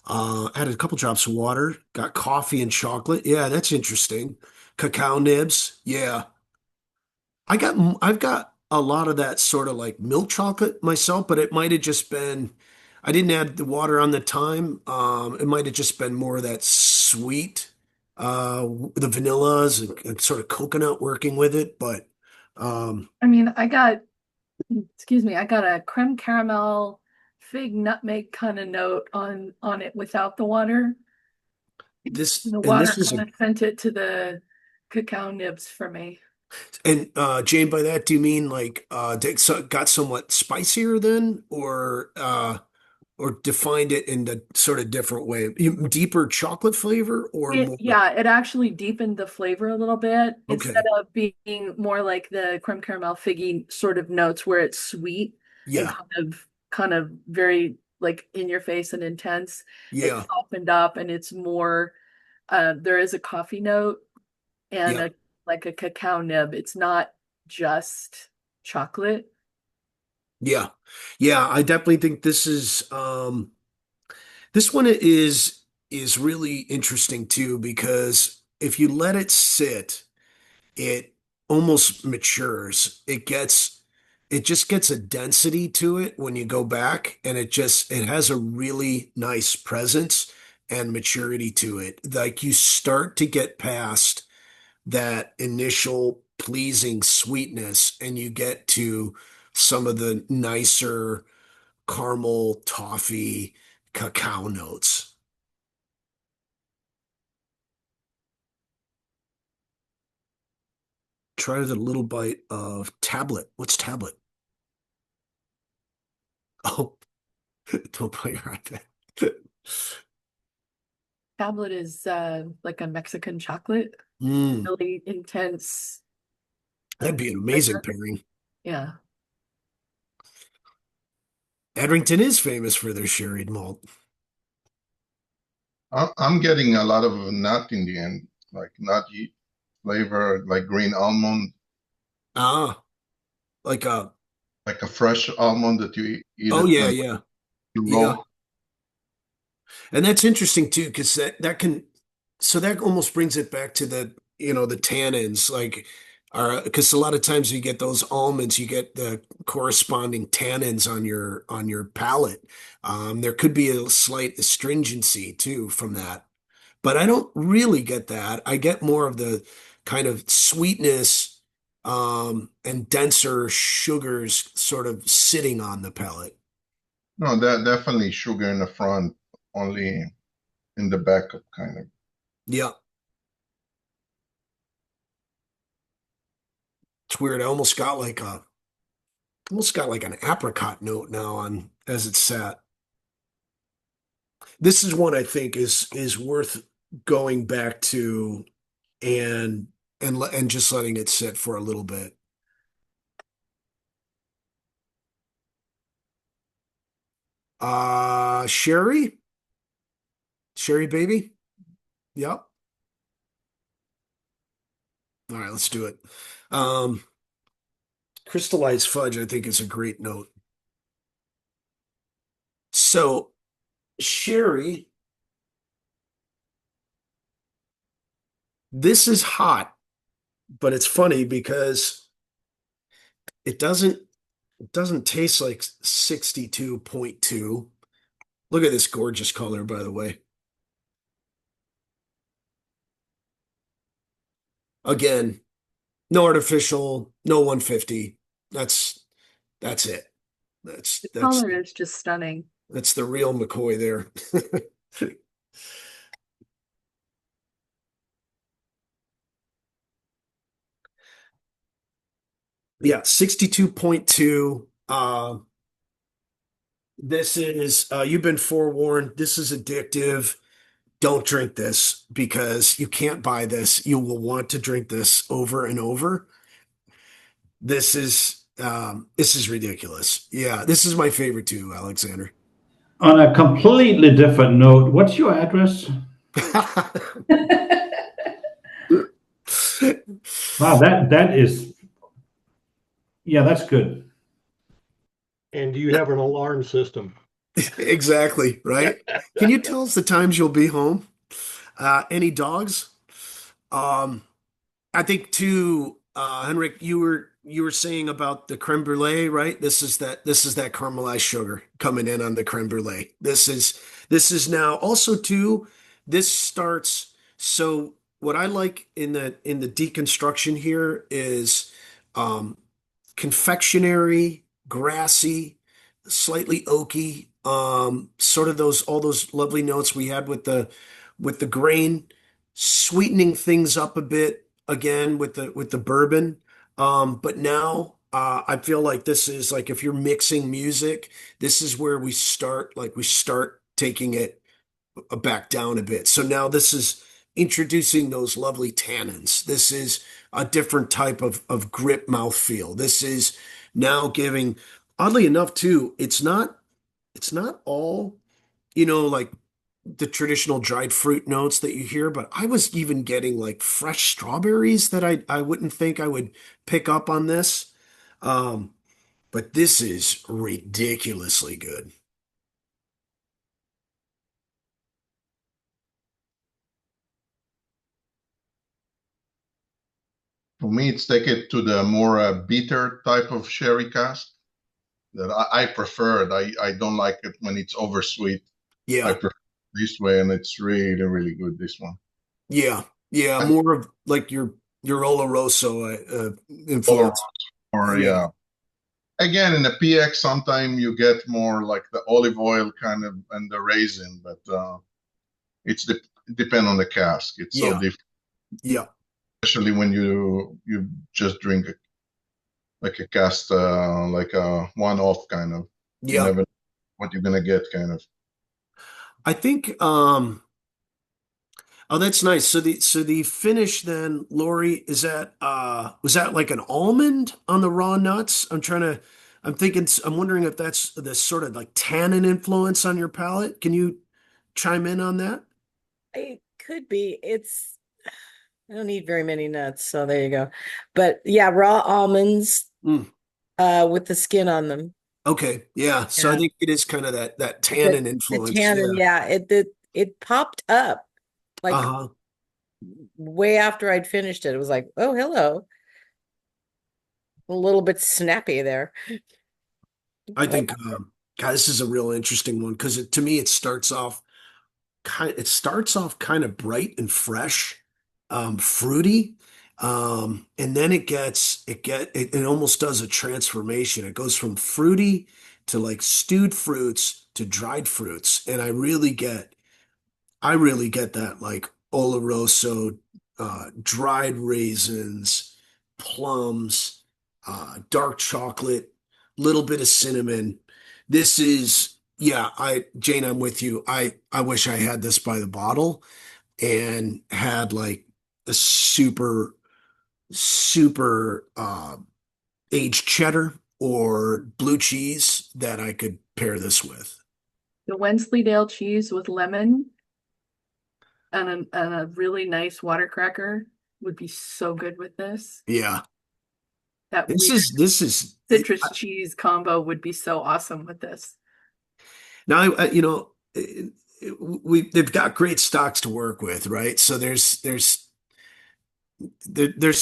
added a couple drops of water, got coffee and chocolate. Yeah, that's interesting. Cacao nibs. Yeah. I've got a lot of that sort of like milk chocolate myself, but it might have just been, I didn't add the water on the time. It might have just been more of that sweet, the vanillas and sort of coconut working with it. But I mean, excuse me, I got a creme caramel fig nutmeg kind of note on it without the water. this The and water this is kind of sent it to the cacao nibs for me. And Jane, by that, do you mean like got somewhat spicier then, or defined it in a sort of different way? Deeper chocolate flavor or more? Yeah, it actually deepened the flavor a little bit instead Okay. of being more like the creme caramel figgy sort of notes where it's sweet and Yeah. kind of very like in your face and intense. It Yeah. softened up and it's more there is a coffee note and Yeah. a like a cacao nib. It's not just chocolate. Yeah. Yeah. I definitely think this one is really interesting too, because if you let it sit, it almost matures. It just gets a density to it when you go back, and it has a really nice presence and maturity to it. Like you start to get past that initial pleasing sweetness and you get to some of the nicer caramel, toffee, cacao notes. Try the little bite of tablet. What's tablet? Oh, don't put your iPad. Tablet is like a Mexican chocolate, Mm, really intense that'd be an amazing flavor. pairing. Yeah. Edrington is famous for their sherried malt. I'm getting a lot of nut in the end, like nutty flavor, like green almond, Ah, a like a fresh almond that you eat oh it yeah, when yeah, you yeah. roll. And that's interesting too, because that can so that almost brings it back to the tannins, like because a lot of times you get those almonds, you get the corresponding tannins on your palate. There could be a slight astringency too from that, but I don't really get that. I get more of the kind of sweetness and denser sugars sort of sitting on the palate. No, that definitely sugar in the front, only in the back of kind of. Yeah, it's weird. I almost got like an apricot note now on as it's sat. This is one I think is worth going back to and and just letting it sit for a little bit. Sherry, Sherry baby. Yep. All right, let's do it. Um, crystallized fudge, I think, is a great note. So, sherry, this is hot, but it's funny because it doesn't taste like 62.2. Look at this gorgeous color, by the way. Again, no artificial, no 150. That's that's it. That's The that's color is just stunning. that's the real McCoy there. Yeah, 62.2. This is you've been forewarned. This is addictive. Don't drink this because you can't buy this. You will want to drink this over and over. This is ridiculous. Yeah, this is my favorite too, Alexander. On a completely different note, what's your address? Wow, that is, yeah, that's good. And do you have an alarm system? Exactly, right? Can you tell us the times you'll be home? Any dogs? Um, I think too, Henrik, you were saying about the creme brulee, right? This is that caramelized sugar coming in on the creme brulee. This is now also too. This starts. So what I like in the deconstruction here is um, confectionery, grassy, slightly oaky, sort of those all those lovely notes we had with the grain, sweetening things up a bit. again with the bourbon. But now I feel like this is like if you're mixing music, this is where we start taking it back down a bit. So now this is introducing those lovely tannins. This is a different type of grip mouthfeel. This is now giving, oddly enough, too, it's not all, like the traditional dried fruit notes that you hear, but I was even getting like fresh strawberries that I wouldn't think I would pick up on this. Um, but this is ridiculously good. For me, it's take it to the more bitter type of sherry cask that I prefer it. I don't like it when it's oversweet. I Yeah, prefer this way, and it's really, really good, this one. yeah, yeah. And More of like your Oloroso Oloroso, influence. or Yeah, yeah. Again, in the PX, sometimes you get more like the olive oil kind of and the raisin, but it's depend on the cask. It's so yeah, different, yeah, especially when you just drink like a cast, like a one-off kind of. You yeah. never know what you're gonna get, kind of. I think oh, that's nice. So the finish then, Lori, is that was that like an almond on the raw nuts? I'm wondering if that's the sort of like tannin influence on your palate. Can you chime in on that? It could be. I don't eat very many nuts, so there you go. But yeah, raw almonds Mm, with the skin on them. okay. Yeah. So I Yeah. think it is kind of that The tannin the influence. tannin, Yeah. yeah, it popped up like Uh-huh. way after I'd finished it. It was like, oh, hello. A little bit snappy there. I Like, think God, this is a real interesting one because to me it starts off kind of bright and fresh, fruity, and then it almost does a transformation. It goes from fruity to like stewed fruits to dried fruits, and I really get that like Oloroso, dried raisins, plums, dark chocolate, little bit of cinnamon. This is, yeah, Jane, I'm with you. I wish I had this by the bottle and had like a super aged cheddar or blue cheese that I could pair this with. The Wensleydale cheese with lemon and a really nice water cracker would be so good with this. Yeah. That This weird is this is citrus cheese combo would be so awesome with this. Now, they've got great stocks to work with, right? So there's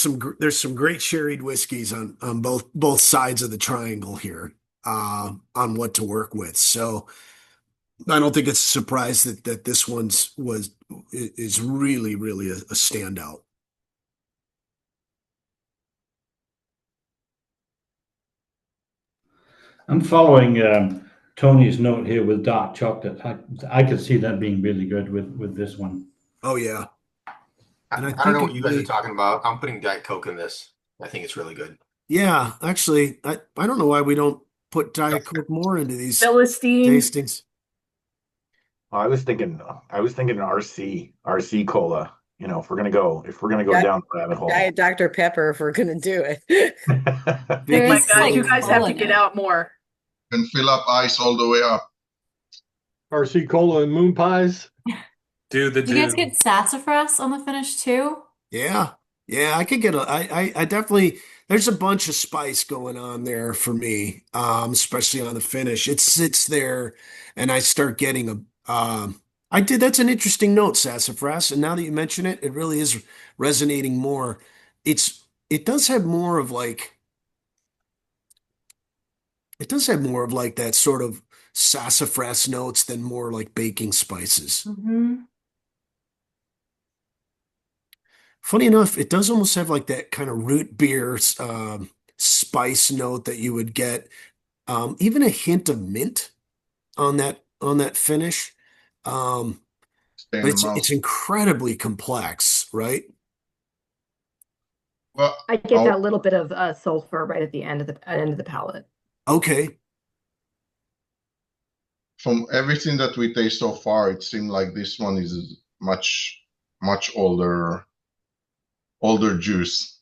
some great sherried whiskeys on both sides of the triangle here, on what to work with. So I don't think it's a surprise that this is really a standout. I'm following Tony's note here with dark chocolate. I could see that being really good with this one. Oh yeah, and I I don't know think what it you guys are may, talking about. I'm putting Diet Coke in this. I think it's really good. yeah. Actually, I don't know why we don't put Diet Coke more into these Philistine. tastings. I was thinking RC cola. If we're gonna go Diet, down the rabbit hole. Diet Dr. Pepper if we're gonna do it. Oh Big There my is Mac God, you like Cola. guys have cola to in get it. out more. And fill up ice all the way up. RC Cola and moon pies. Do the Do you guys do. get sassafras on the finish too? Yeah. Yeah, I could get I definitely, there's a bunch of spice going on there for me, especially on the finish. It sits there and I start getting that's an interesting note, sassafras. And now that you mention it, it really is resonating more. It does have more of like, it does have more of like that sort of sassafras notes than more like baking spices. Mm-hmm. Funny enough, it does almost have like that kind of root beer spice note that you would get, even a hint of mint on that finish. Um, Stay in but the mouth. it's incredibly complex, right? Well, I get I'll, that little bit of sulfur right at the end of the palate. Okay. from everything that we taste so far, it seemed like this one is much older juice.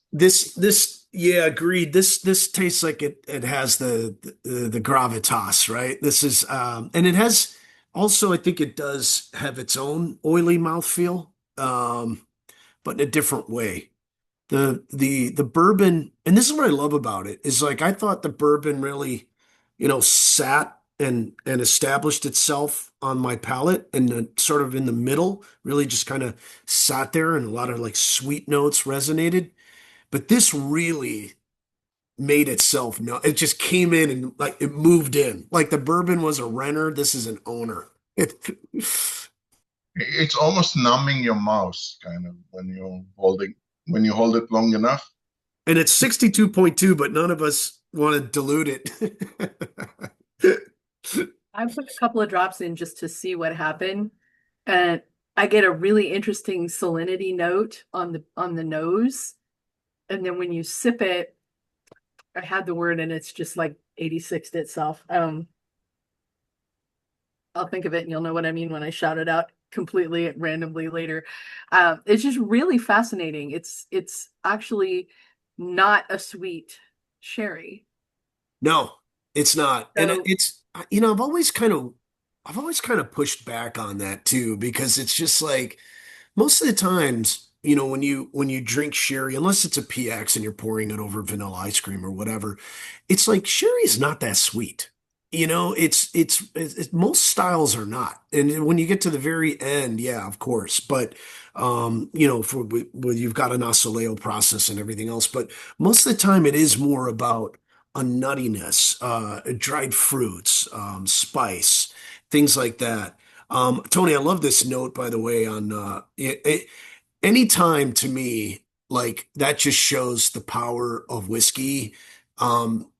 Yeah, agreed. This tastes like it has the gravitas, right? This is and it has also, I think it does have its own oily mouthfeel, but in a different way. The bourbon, and this is what I love about it, is like I thought the bourbon really, sat and established itself on my palate and then sort of in the middle, really just kind of sat there and a lot of like sweet notes resonated. But this really made itself known. It just came in and like it moved in. Like the bourbon was a renter. This is an owner. It's almost numbing your mouth, kind of, when you hold it long enough. And it's 62.2, but none of us want to dilute it. I put a couple of drops in just to see what happened, and I get a really interesting salinity note on the nose, and then when you sip it, I had the word and it's just like 86'd itself. I'll think of it and you'll know what I mean when I shout it out completely randomly later. It's just really fascinating. It's actually not a sweet sherry. No, it's not. And So it's, I've always kind of pushed back on that too, because it's just like most of the times, when you drink sherry, unless it's a PX and you're pouring it over vanilla ice cream or whatever, it's like sherry is not that sweet. Most styles are not. And when you get to the very end, yeah, of course. But you've got an asoleo process and everything else, but most of the time it is more about a nuttiness, dried fruits, spice, things like that. Tony, I love this note, by the way, on anytime to me, like that just shows the power of whiskey. Um,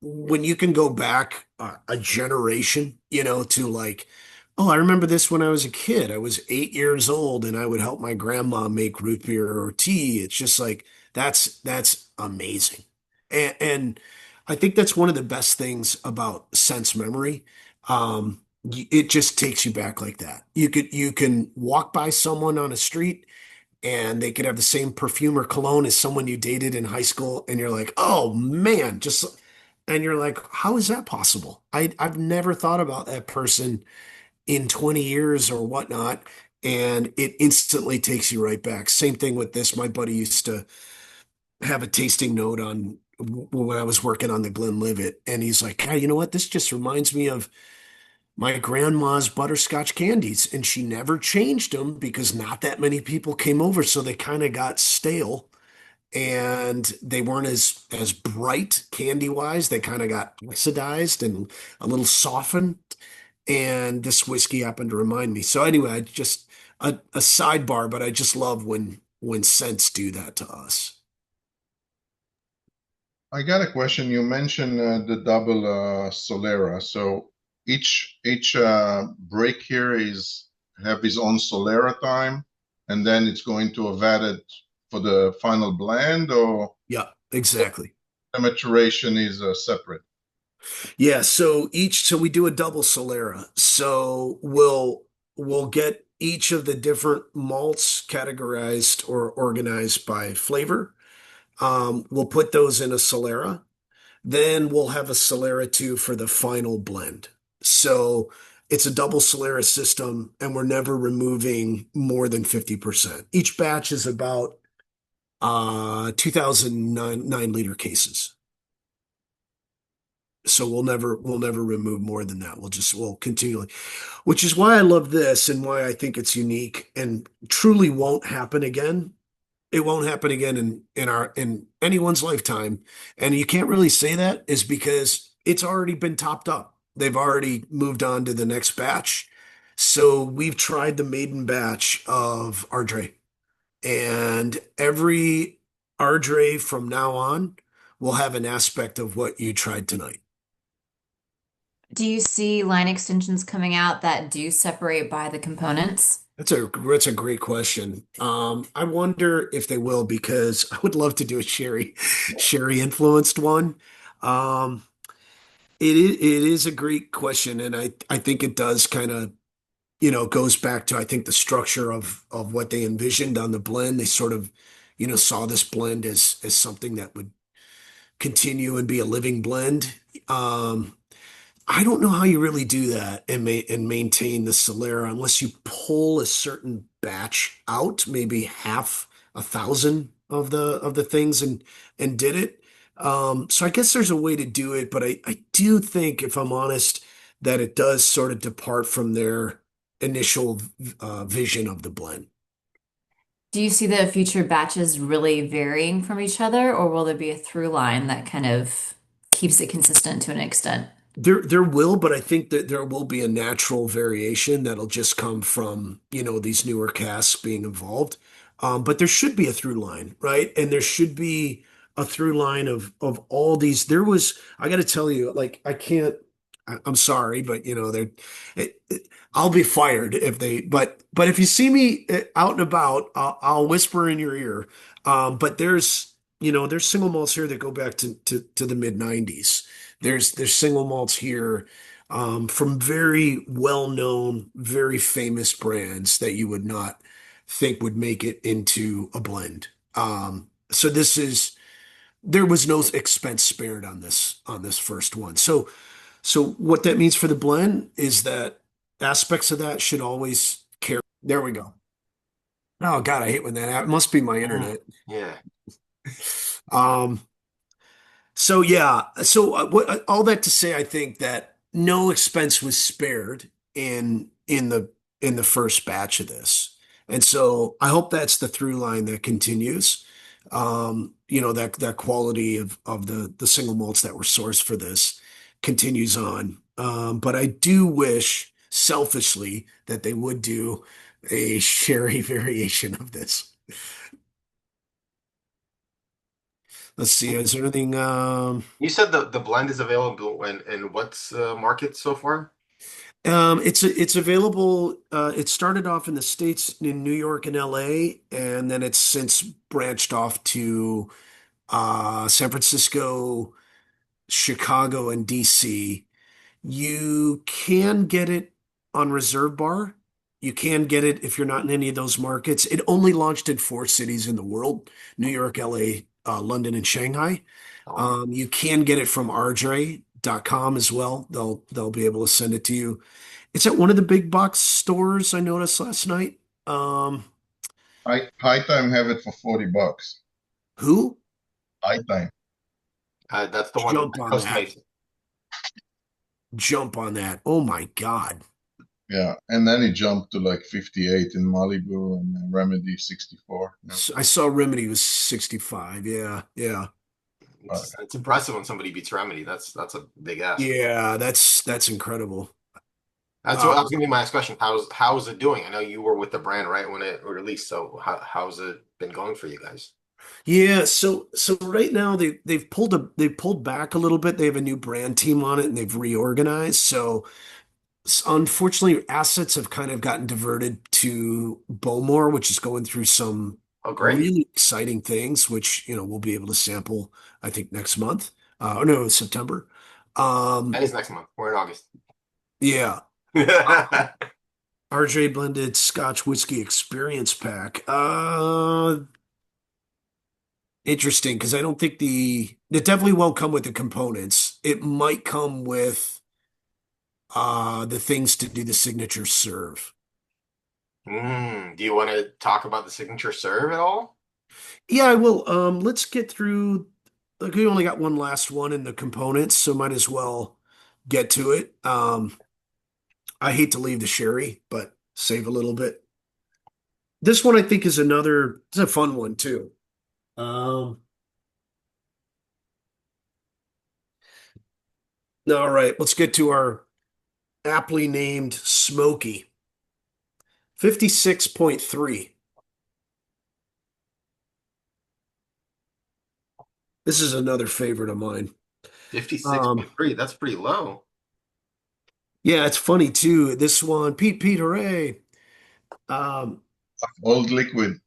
when you can go back a generation, to like, oh, I remember this when I was a kid. I was 8 years old and I would help my grandma make root beer or tea. It's just like that's amazing. And I think that's one of the best things about sense memory. It just takes you back like that. You can walk by someone on a street and they could have the same perfume or cologne as someone you dated in high school, and you're like, oh man, and you're like, how is that possible? I've never thought about that person in 20 years or whatnot, and it instantly takes you right back. Same thing with this. My buddy used to have a tasting note on when I was working on the Glenlivet, and he's like, hey, you know what? This just reminds me of my grandma's butterscotch candies, and she never changed them because not that many people came over, so they kind of got stale and they weren't as bright candy wise. They kind of got oxidized and a little softened. And this whiskey happened to remind me. So anyway, I just a sidebar, but I just love when scents do that to us. I got a question. You mentioned the double Solera. So each break here is have his own Solera time, and then it's going to have added for the final blend, or Yeah, exactly. the maturation is separate. Yeah, so we do a double Solera. So we'll get each of the different malts categorized or organized by flavor. We'll put those in a Solera. Then we'll have a Solera 2 for the final blend. So it's a double Solera system, and we're never removing more than 50%. Each batch is about 2009 liter cases. So we'll never remove more than that. We'll continually, which is why I love this and why I think it's unique and truly won't happen again. It won't happen again in anyone's lifetime. And you can't really say that is because it's already been topped up. They've already moved on to the next batch. So we've tried the maiden batch of Ardray, and every Ardray from now on will have an aspect of what you tried tonight. Do you see line extensions coming out that do separate by the components? That's a great question. I wonder if they will because I would love to do a sherry influenced one. Um, it is a great question, and I think it does kind of goes back to I think the structure of what they envisioned on the blend. They sort of saw this blend as something that would continue and be a living blend. Um, I don't know how you really do that and maintain the Solera unless you pull a certain batch out, maybe half a thousand of the things and did it. So I guess there's a way to do it, but I do think, if I'm honest, that it does sort of depart from their initial vision of the blend. Do you see the future batches really varying from each other, or will there be a through line that kind of keeps it consistent to an extent? There will, but I think that there will be a natural variation that'll just come from, these newer casts being involved. But there should be a through line, right? And there should be a through line of all these. I got to tell you, like, I can't, I'm sorry, but I'll be fired if but if you see me out and about, I'll whisper in your ear. But there's single malts here that go back to the mid 90s. There's single malts here from very well-known, very famous brands that you would not think would make it into a blend. So there was no expense spared on this first one. So what that means for the blend is that aspects of that should always carry. There we go. Oh God, I hate when that happens. It must be my internet. Yeah. Um, So yeah, all that to say, I think that no expense was spared in the first batch of this, and so I hope that's the through line that continues. That quality of the single malts that were sourced for this continues on. But I do wish selfishly that they would do a sherry variation of this. Let's see, is there anything? You said the blend is available in what's market so far? It's available. It started off in the States in New York and LA, and then it's since branched off to San Francisco, Chicago, and DC. You can get it on Reserve Bar. You can get it if you're not in any of those markets. It only launched in 4 cities in the world: New York, LA, London, and Shanghai. Oh, You can get it from ardray.com as well. They'll be able to send it to you. It's at one of the big box stores I noticed last night. High Time have it for $40. Who? High Time. that's the one Jump that on Costa that. Mesa. Jump on that. Oh my God. Yeah, and then it jumped to like 58 in Malibu and Remedy 64. Yeah. I saw Remedy was 65. Yeah, yeah. It's impressive when somebody beats Remedy. That's a big ask. Yeah, that's incredible. That's gonna be my next question. How's it doing? I know you were with the brand right when it released. So how's it been going for you guys? Yeah, so right now they've pulled back a little bit. They have a new brand team on it and they've reorganized. So unfortunately, assets have kind of gotten diverted to Bowmore, which is going through some Oh, great. really exciting things, which we'll be able to sample, I think, next month. Or no, September. That Um, is next month. We're in August. yeah. RJ blended Scotch whiskey experience pack. Interesting, because I don't think it definitely won't come with the components. It might come with the things to do the signature serve. Do you want to talk about the signature serve at all? Yeah, I will. Let's get through. Like, we only got one last one in the components, so might as well get to it. I hate to leave the sherry, but save a little bit. This one I think it's a fun one too. Um, all right, let's get to our aptly named Smoky. 56.3. This is another favorite of mine. Um, 56.3. That's pretty low. yeah, it's funny too. This one, Pete, hooray. Um, Old liquid.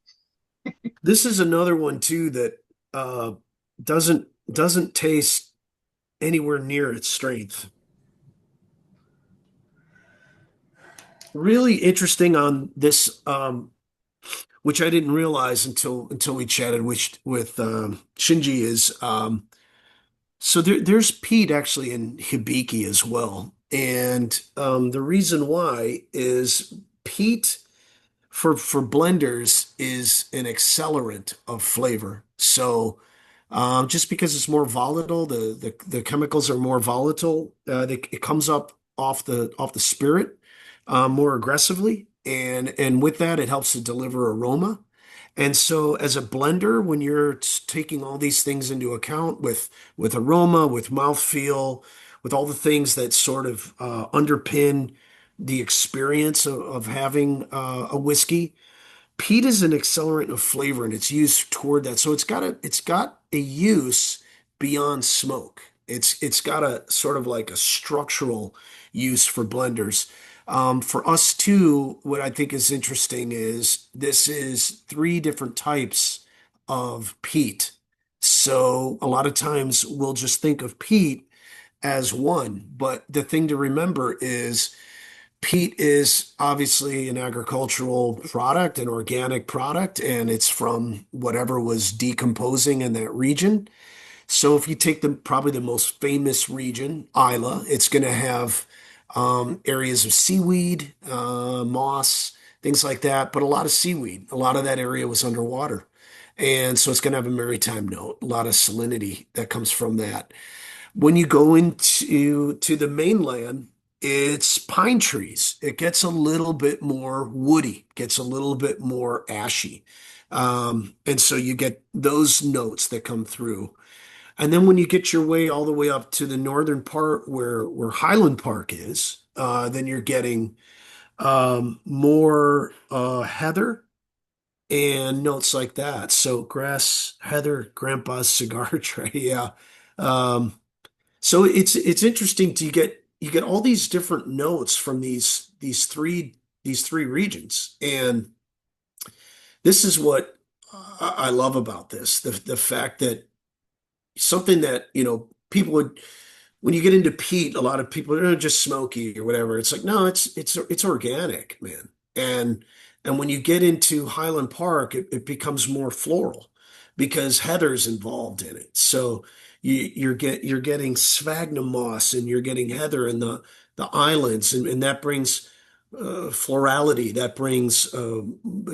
this is another one too that uh, doesn't taste anywhere near its strength. Really interesting on this, which I didn't realize until we chatted with Shinji is so there's peat actually in hibiki as well, and the reason why is peat for blenders is an accelerant of flavor. So just because it's more volatile, the chemicals are more volatile. It comes up off the spirit more aggressively, and with that, it helps to deliver aroma. And so, as a blender, when you're taking all these things into account with aroma, with mouthfeel, with all the things that sort of underpin the experience of having a whiskey, peat is an accelerant of flavor and it's used toward that. So it's got a use beyond smoke. It's got a sort of like a structural use for blenders. For us too, what I think is interesting is this is three different types of peat. So a lot of times we'll just think of peat as one, but the thing to remember is peat is obviously an agricultural product, an organic product, and it's from whatever was decomposing in that region. So if you take probably the most famous region, Isla, it's going to have areas of seaweed, moss, things like that, but a lot of seaweed. A lot of that area was underwater. And so it's going to have a maritime note, a lot of salinity that comes from that. When you go to the mainland, it's pine trees. It gets a little bit more woody, gets a little bit more ashy. And so you get those notes that come through. And then when you get your way all the way up to the northern part where Highland Park is, then you're getting more heather and notes like that. So grass, heather, grandpa's cigar tray, yeah. Um, so it's interesting to you get all these different notes from these three regions, and this is what I love about this the fact that something that people would when you get into peat, a lot of people are just smoky or whatever. It's like, no, it's organic, man. And when you get into Highland Park, it becomes more floral because heather's involved in it. So you're getting sphagnum moss and you're getting heather in the islands, and that brings florality. That brings a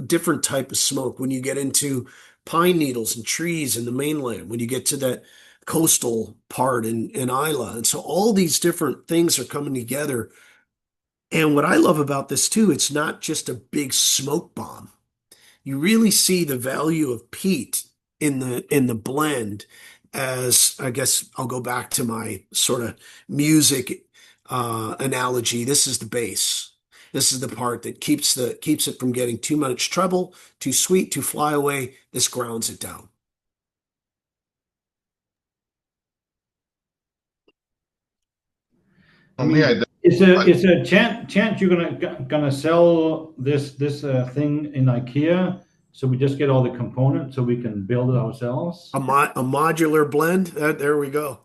different type of smoke. When you get into pine needles and trees in the mainland, when you get to that coastal part in Isla. And so all these different things are coming together. And what I love about this too, it's not just a big smoke bomb. You really see the value of peat in the blend as I guess I'll go back to my sort of music analogy. This is the bass. This is the part that keeps it from getting too much treble, too sweet, too fly away. This grounds it down. I mean, is a chance you're gonna sell this thing in IKEA, so we just get all the components so we can build it ourselves? A modular blend. There we go.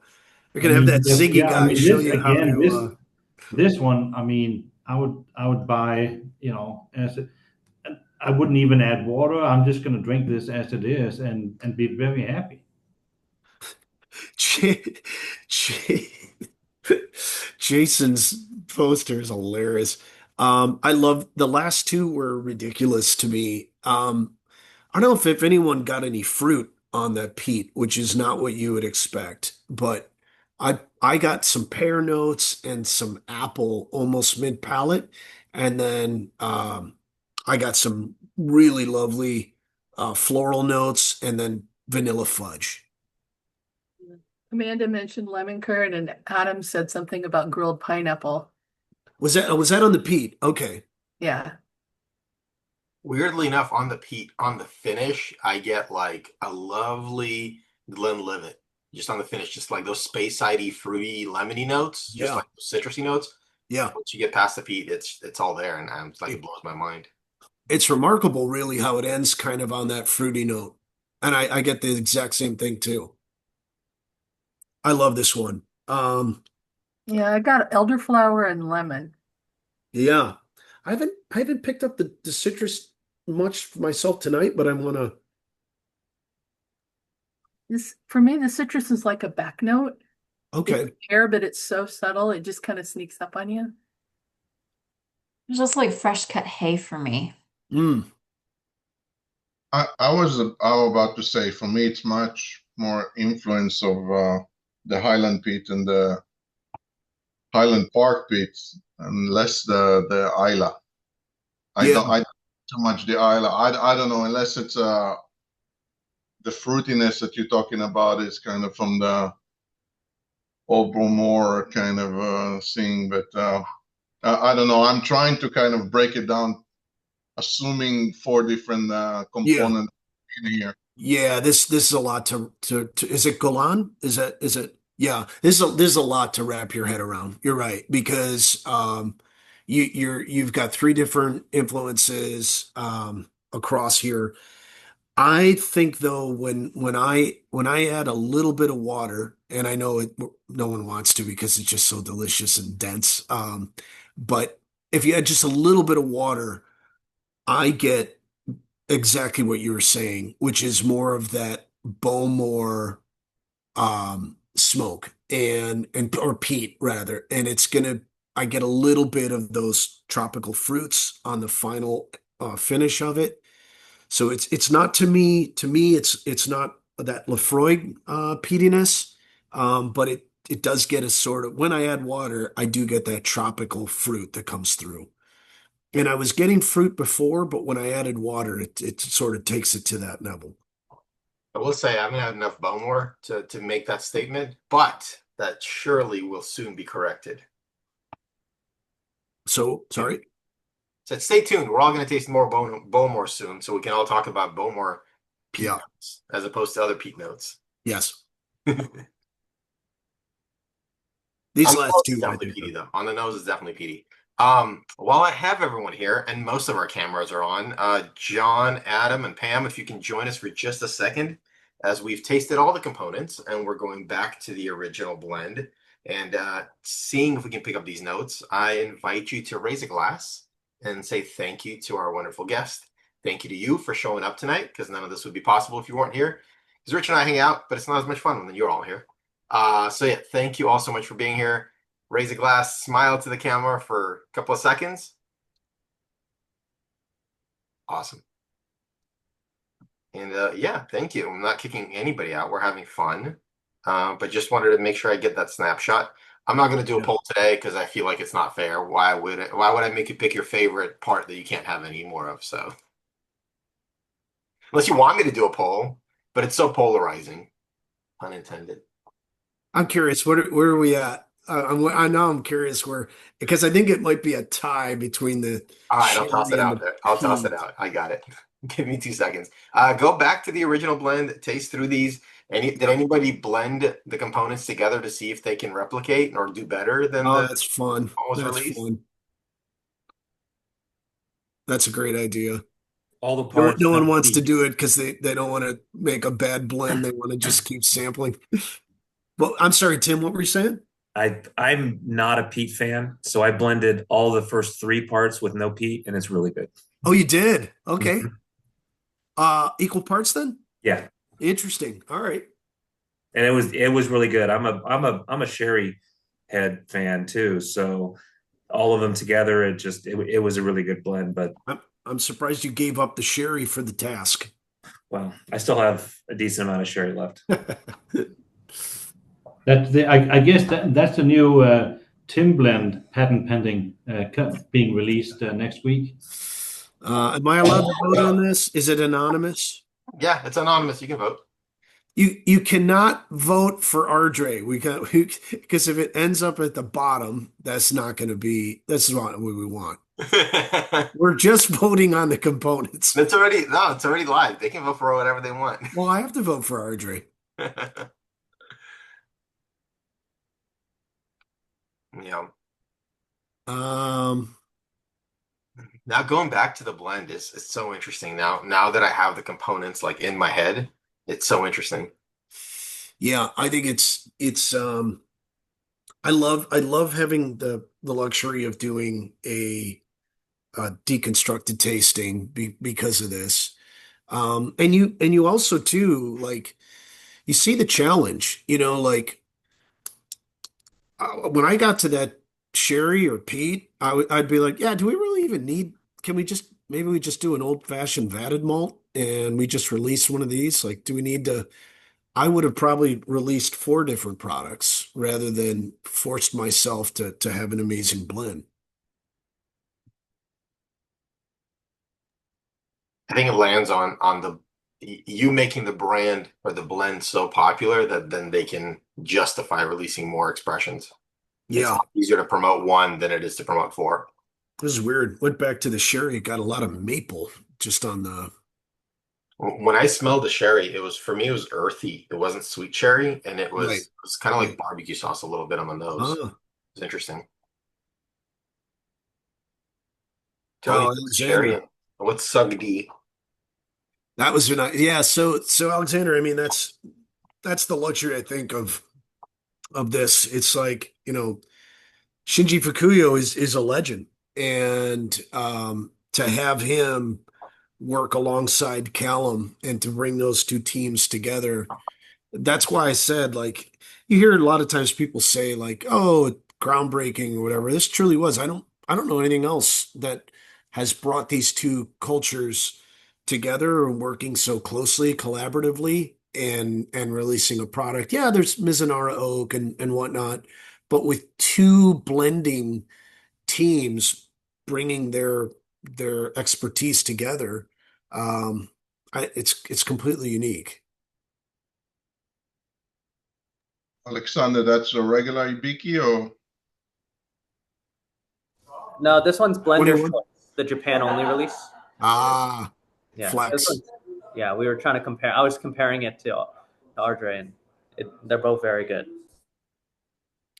We're gonna have that Because, Ziggy guy show this you how again, to. this one, I mean, I would buy, I wouldn't even add water. I'm just gonna drink this as it is and be very happy. Jason's poster is hilarious. I love the last two were ridiculous to me. I don't know if anyone got any fruit on that peat, which is not what you would expect, but I got some pear notes and some apple almost mid palate, and then I got some really lovely floral notes and then vanilla fudge. Amanda mentioned lemon curd, and Adam said something about grilled pineapple. Was that on the peat? Okay. Yeah. Weirdly enough, on the peat, on the finish, I get like a lovely Glenlivet. Just on the finish, just like those space-sidey, fruity, lemony notes, just Yeah. like those citrusy notes. Yeah. Once you get past the peat, it's all there, and I'm like, it blows my mind. it's remarkable really how it ends kind of on that fruity note. And I get the exact same thing too. I love this one. Yeah, I got elderflower and lemon. Yeah. I haven't picked up the citrus much for myself tonight, but I wanna This for me, the citrus is like a back note. It's okay. there, but it's so subtle, it just kind of sneaks up on you. It's just like fresh cut hay for me. Mm, I was about to say, for me, it's much more influence of the Highland peat and the Highland Park peat, and less the Isla. yeah, I too much the Isla. I don't know unless it's the fruitiness that you're talking about is kind of from the Old Bromore kind of thing, but I don't know. I'm trying to kind of break it down, assuming four different yeah. components in here. Yeah, this is a lot to is it Golan? Is it yeah, this is a lot to wrap your head around. You're right, because you've got three different influences across here. I think though when I add a little bit of water, and I know no one wants to because it's just so delicious and dense. But if you add just a little bit of water, I get exactly what you were saying, which is more of that Bowmore smoke and or peat rather, and it's gonna I get a little bit of those tropical fruits on the final finish of it. So it's not to me it's not that Lefroy peatiness, but it does get a sort of when I add water, I do get that tropical fruit that comes through. And I was getting fruit before, but when I added water, it sort of takes it to that level. I will say I haven't had enough Bowmore to make that statement, but that surely will soon be corrected. So sorry. So stay tuned. We're all going to taste more Bowmore soon, so we can all talk about Bowmore peat Yeah. notes as opposed to other peat notes. Yes. On These the last nose, it's two I definitely do. peaty though. On the nose, it's definitely peaty. While I have everyone here, and most of our cameras are on, John, Adam, and Pam, if you can join us for just a second, as we've tasted all the components, and we're going back to the original blend and seeing if we can pick up these notes. I invite you to raise a glass and say thank you to our wonderful guest. Thank you to you for showing up tonight, because none of this would be possible if you weren't here. Because Rich and I hang out, but it's not as much fun when you're all here. So yeah, thank you all so much for being here. Raise a glass, smile to the camera for a couple of seconds. Awesome. And yeah, thank you. I'm not kicking anybody out. We're having fun. But just wanted to make sure I get that snapshot. I'm not going to do a Yeah. poll today because I feel like it's not fair. Why would I make you pick your favorite part that you can't have any more of? So unless you want me to do a poll, but it's so polarizing, pun intended. I'm curious, where are we at? I know I'm curious where because I think it might be a tie between the All right, I'll toss it sherry and out the there. I'll toss it peat. out. I got it. Give me 2 seconds. Go back to the original blend, taste through these. Did anybody blend the components together to see if they can replicate or do better than Oh, the that's fun. what was That's released? fun. That's a great idea. All the No, parts no have one wants to peat. do it because they don't want to make a bad blend. They want to just keep sampling. Well, I'm sorry, Tim, what were you saying? I'm not a peat fan, so I blended all the first three parts with no peat, and it's really good. Oh, you did? Okay. Mhm. Equal parts then? Yeah, Interesting. All right. and it was really good. I'm a sherry head fan too, so all of them together, it was a really good blend. But I'm surprised you gave up the sherry for the task. well, I still have a decent amount of sherry left. I guess that's the new Tim blend patent pending being released next week. Am I allowed to vote on this? Is it anonymous? Yeah, it's anonymous. You can vote. You cannot vote for Ardray. Because if it ends up at the bottom, that's not what we want. We're just voting on the components. It's already live. They can vote for whatever they want. Well, I have to vote for Ardray. Yeah. Um, Now going back to the blend is so interesting. Now that I have the components like in my head, it's so interesting. Yeah, I think it's I love having the luxury of doing a deconstructed tasting because of this. And you also too like you see the challenge, like when I got to that sherry or peat, I'd be like, yeah, do we really even need? Can we just maybe we just do an old fashioned vatted malt and we just release one of these? Like, do we need to? I would have probably released four different products rather than forced myself to have an amazing blend. I think it lands on the you making the brand or the blend so popular that then they can justify releasing more expressions. It's a Yeah, lot easier to promote one than it is to promote four. this is weird. Went back to the sherry, got a lot of maple just on the When I smelled the sherry, it was for me it was earthy. It wasn't sweet sherry, and it right. was kind of like Right. barbecue sauce a little bit on the nose. Oh, It's interesting. Tony, oh, what's sherry Alexander. and what's Sugdi? That was your night. Yeah, so Alexander, I mean that's the luxury I think of this. It's like, Shinji Fukuyo is a legend. And to have him work alongside Callum and to bring those two teams together, that's why I said, like, you hear a lot of times people say, like, oh, groundbreaking or whatever. This truly was. I don't know anything else that has brought these two cultures together and working so closely, collaboratively, and releasing a product. Yeah, there's Mizunara Oak and whatnot, but with two blending teams bringing their expertise together, um, it's completely unique. Alexander, that's a regular Ibiki or No, this one's Blender 21. Choice, the Japan only release. Ah, Yeah, this flex. one's, yeah, we were trying to compare. I was comparing it to Ardray, and they're both very good.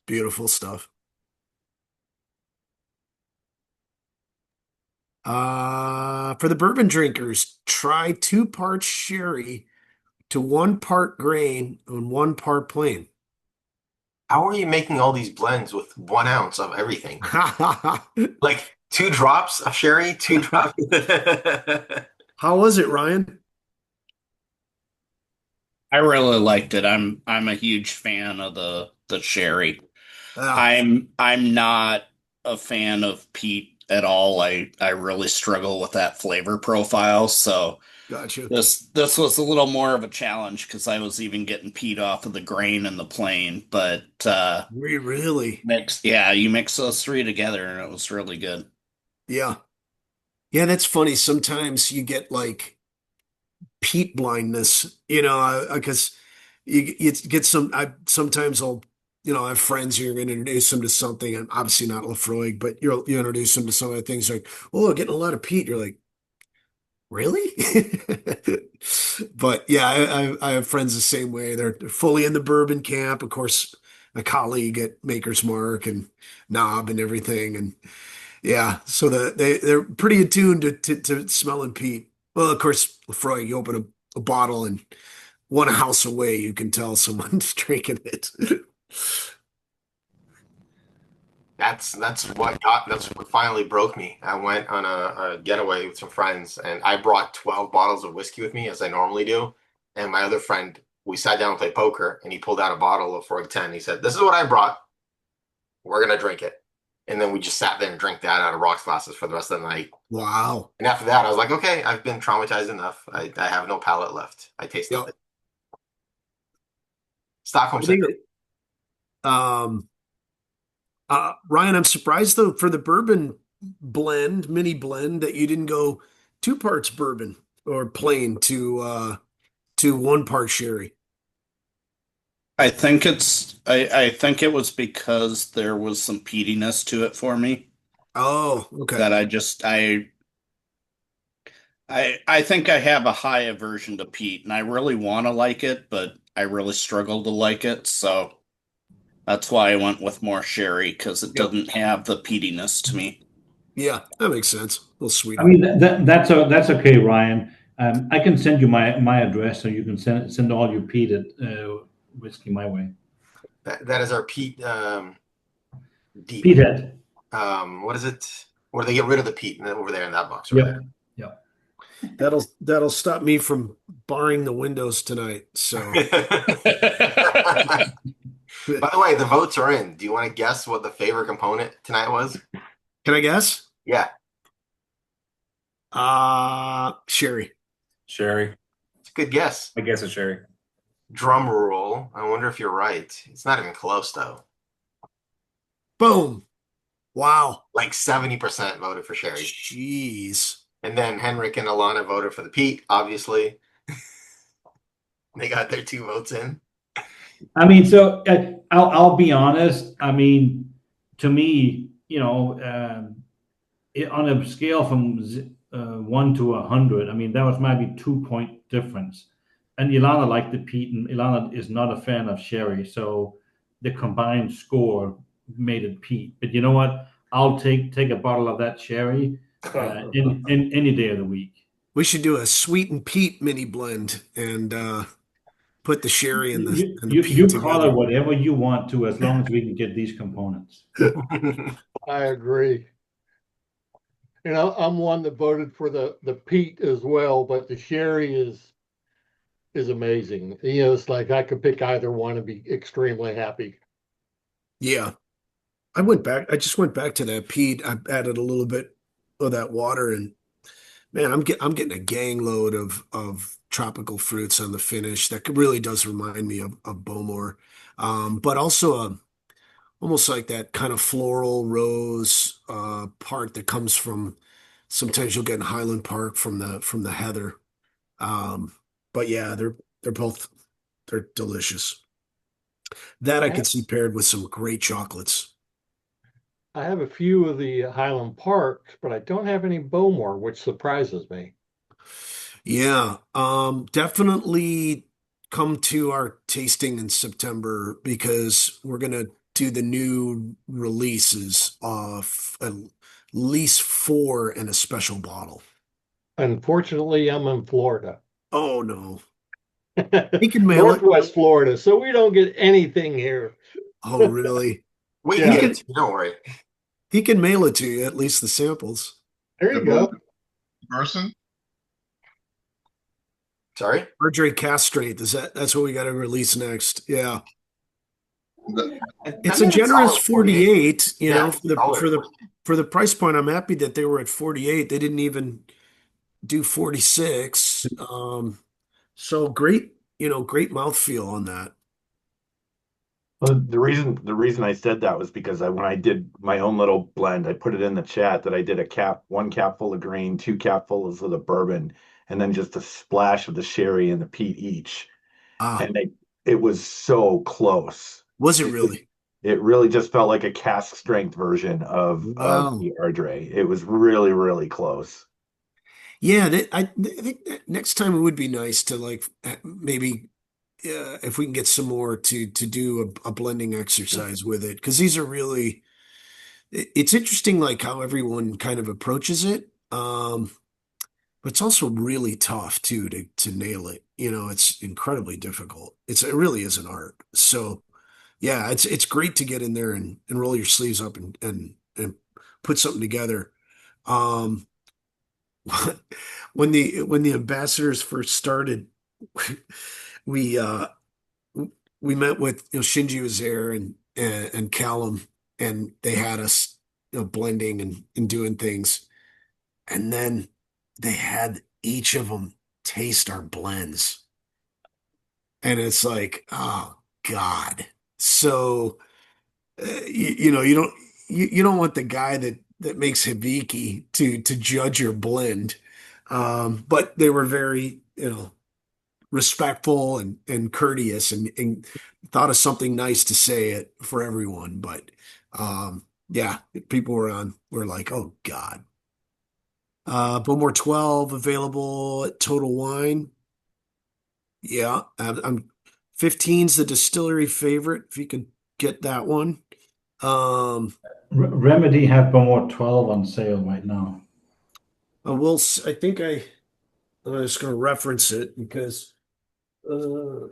Beautiful stuff. For the bourbon drinkers, try 2 parts sherry to 1 part grain and 1 part plain. How are you making all these blends with 1 ounce of everything? Like 2 drops of sherry, 2 drops. How was it, Ryan? I really liked it. I'm a huge fan of the sherry. Ah, I'm not a fan of peat at all. I really struggle with that flavor profile. So gotcha. this was a little more of a challenge because I was even getting peat off of the grain and the plain. But Really? you mix those three together and it was really good. Yeah. Yeah, that's funny. Sometimes you get like peat blindness, because you get some. I sometimes I'll, I have friends you're going to introduce them to something. And obviously not Lafroig, but you introduce them to some of the things like, oh, getting a lot of peat. You're like, really? But yeah, I have friends the same way. They're fully in the bourbon camp. Of course, a colleague at Maker's Mark and Knob and everything, and yeah, so they're pretty attuned to smelling peat. Well, of course, Lefroy, you open a bottle and 1 house away, you can tell someone's drinking it. That's what finally broke me. I went on a getaway with some friends and I brought 12 bottles of whiskey with me as I normally do. And my other friend, we sat down and played poker and he pulled out a bottle of Frog 10. He said, "This is what I brought. We're gonna drink it." And then we just sat there and drank that out of rocks glasses for the rest of the night. Wow. And after that, I was like, okay, I've been traumatized enough. I have no palate left. I taste Yep. nothing. Stockholm I think syndrome. um Ryan, I'm surprised though for the bourbon blend, mini blend, that you didn't go 2 parts bourbon or plain to 1 part sherry. I think it was because there was some peatiness to it for me Oh, okay. that I think I have a high aversion to peat and I really want to like it, but I really struggle to like it. So that's why I went with more sherry because it Yep. doesn't have the peatiness to me. Yeah, that makes sense. A little I sweeter. mean, that's okay, Ryan. I can send you my address, so you can send all your peated whiskey my way. That is our peat deep. Peathead. What is it? Or they get rid of the peat over there in that box over Yep. there. Yep. That'll stop me from barring the windows tonight. So By the way, the votes are in. Do you want to guess what the favorite component tonight was? can I guess? Yeah, Sherry. Sherry. it's a good guess. I guess it's Sherry. Drum roll. I wonder if you're right. It's not even close though. Boom. Wow. Like 70% voted for Sherry. Jeez. And then Henrik and Alana voted for the Pete, obviously. They got their 2 votes in. I mean, so I'll be honest. I mean, to me, on a scale from 1 to 100, I mean, that was maybe 2 point difference. And Ilana liked the peat, and Ilana is not a fan of sherry, so the combined score made it peat. But you know what? I'll take a bottle of that sherry in any day of the week. We should do a sweet and peat mini blend and put the sherry and the You peat call together. it whatever you want to, as long as we can get these components. I agree. And I'm one that voted for the peat as well, but the sherry is amazing. It's like I could pick either one and be extremely happy. Yeah. I just went back to that peat. I added a little bit of that water, and man, I'm getting a gang load of tropical fruits on the finish. That really does remind me of Bowmore. But also almost like that kind of floral rose part that comes from sometimes you'll get in Highland Park from the heather. But yeah, they're delicious. That I could see paired with some great chocolates. I have a few of the Highland Parks, but I don't have any Bowmore, which surprises me. Yeah, definitely come to our tasting in September because we're gonna do the new releases of at least 4 in a special bottle. Unfortunately, I'm in Florida. Oh no. He can mail it. Northwest Florida, so we don't get anything here. Oh, really? Wait, Yeah. don't worry. He can mail it to you, at least the samples. There you go. Person? Sorry? Ardray castrate. That's what we got to release next. Yeah. It's a generous 48, Yeah, for the price point. I'm happy that they were at 48. They didn't even do 46. So great, great mouthfeel on that. Well, the reason I said that was because when I did my own little blend, I put it in the chat that I did one cap full of grain, 2 capfuls of the bourbon, and then just a splash of the sherry and the peat each. And it was so close. Was it really? It really just felt like a cask strength version of the Ardray. It was really, really close. Yeah, I think that next time it would be nice to maybe if we can get some more to do a blending exercise with it, because these are really, it's interesting like how everyone kind of approaches it. But it's also really tough too to nail it. It's incredibly difficult. It really is an art. So yeah, it's great to get in there and roll your sleeves up and put something together. When the ambassadors first started, we met with Shinji was there and Callum, and they had us blending and doing things, and then they had each of them taste our blends, and it's like, oh God. So you don't want the guy that makes hibiki to judge your blend, but they were very respectful and courteous and thought of something nice to say it for everyone. But yeah, people were like, oh God. Bowmore 12 available at Total Wine. Yeah, I'm 15's the distillery favorite if you can get that one. Remedy have Bowmore 12 on sale right now. I think I'm just going to reference it because uh,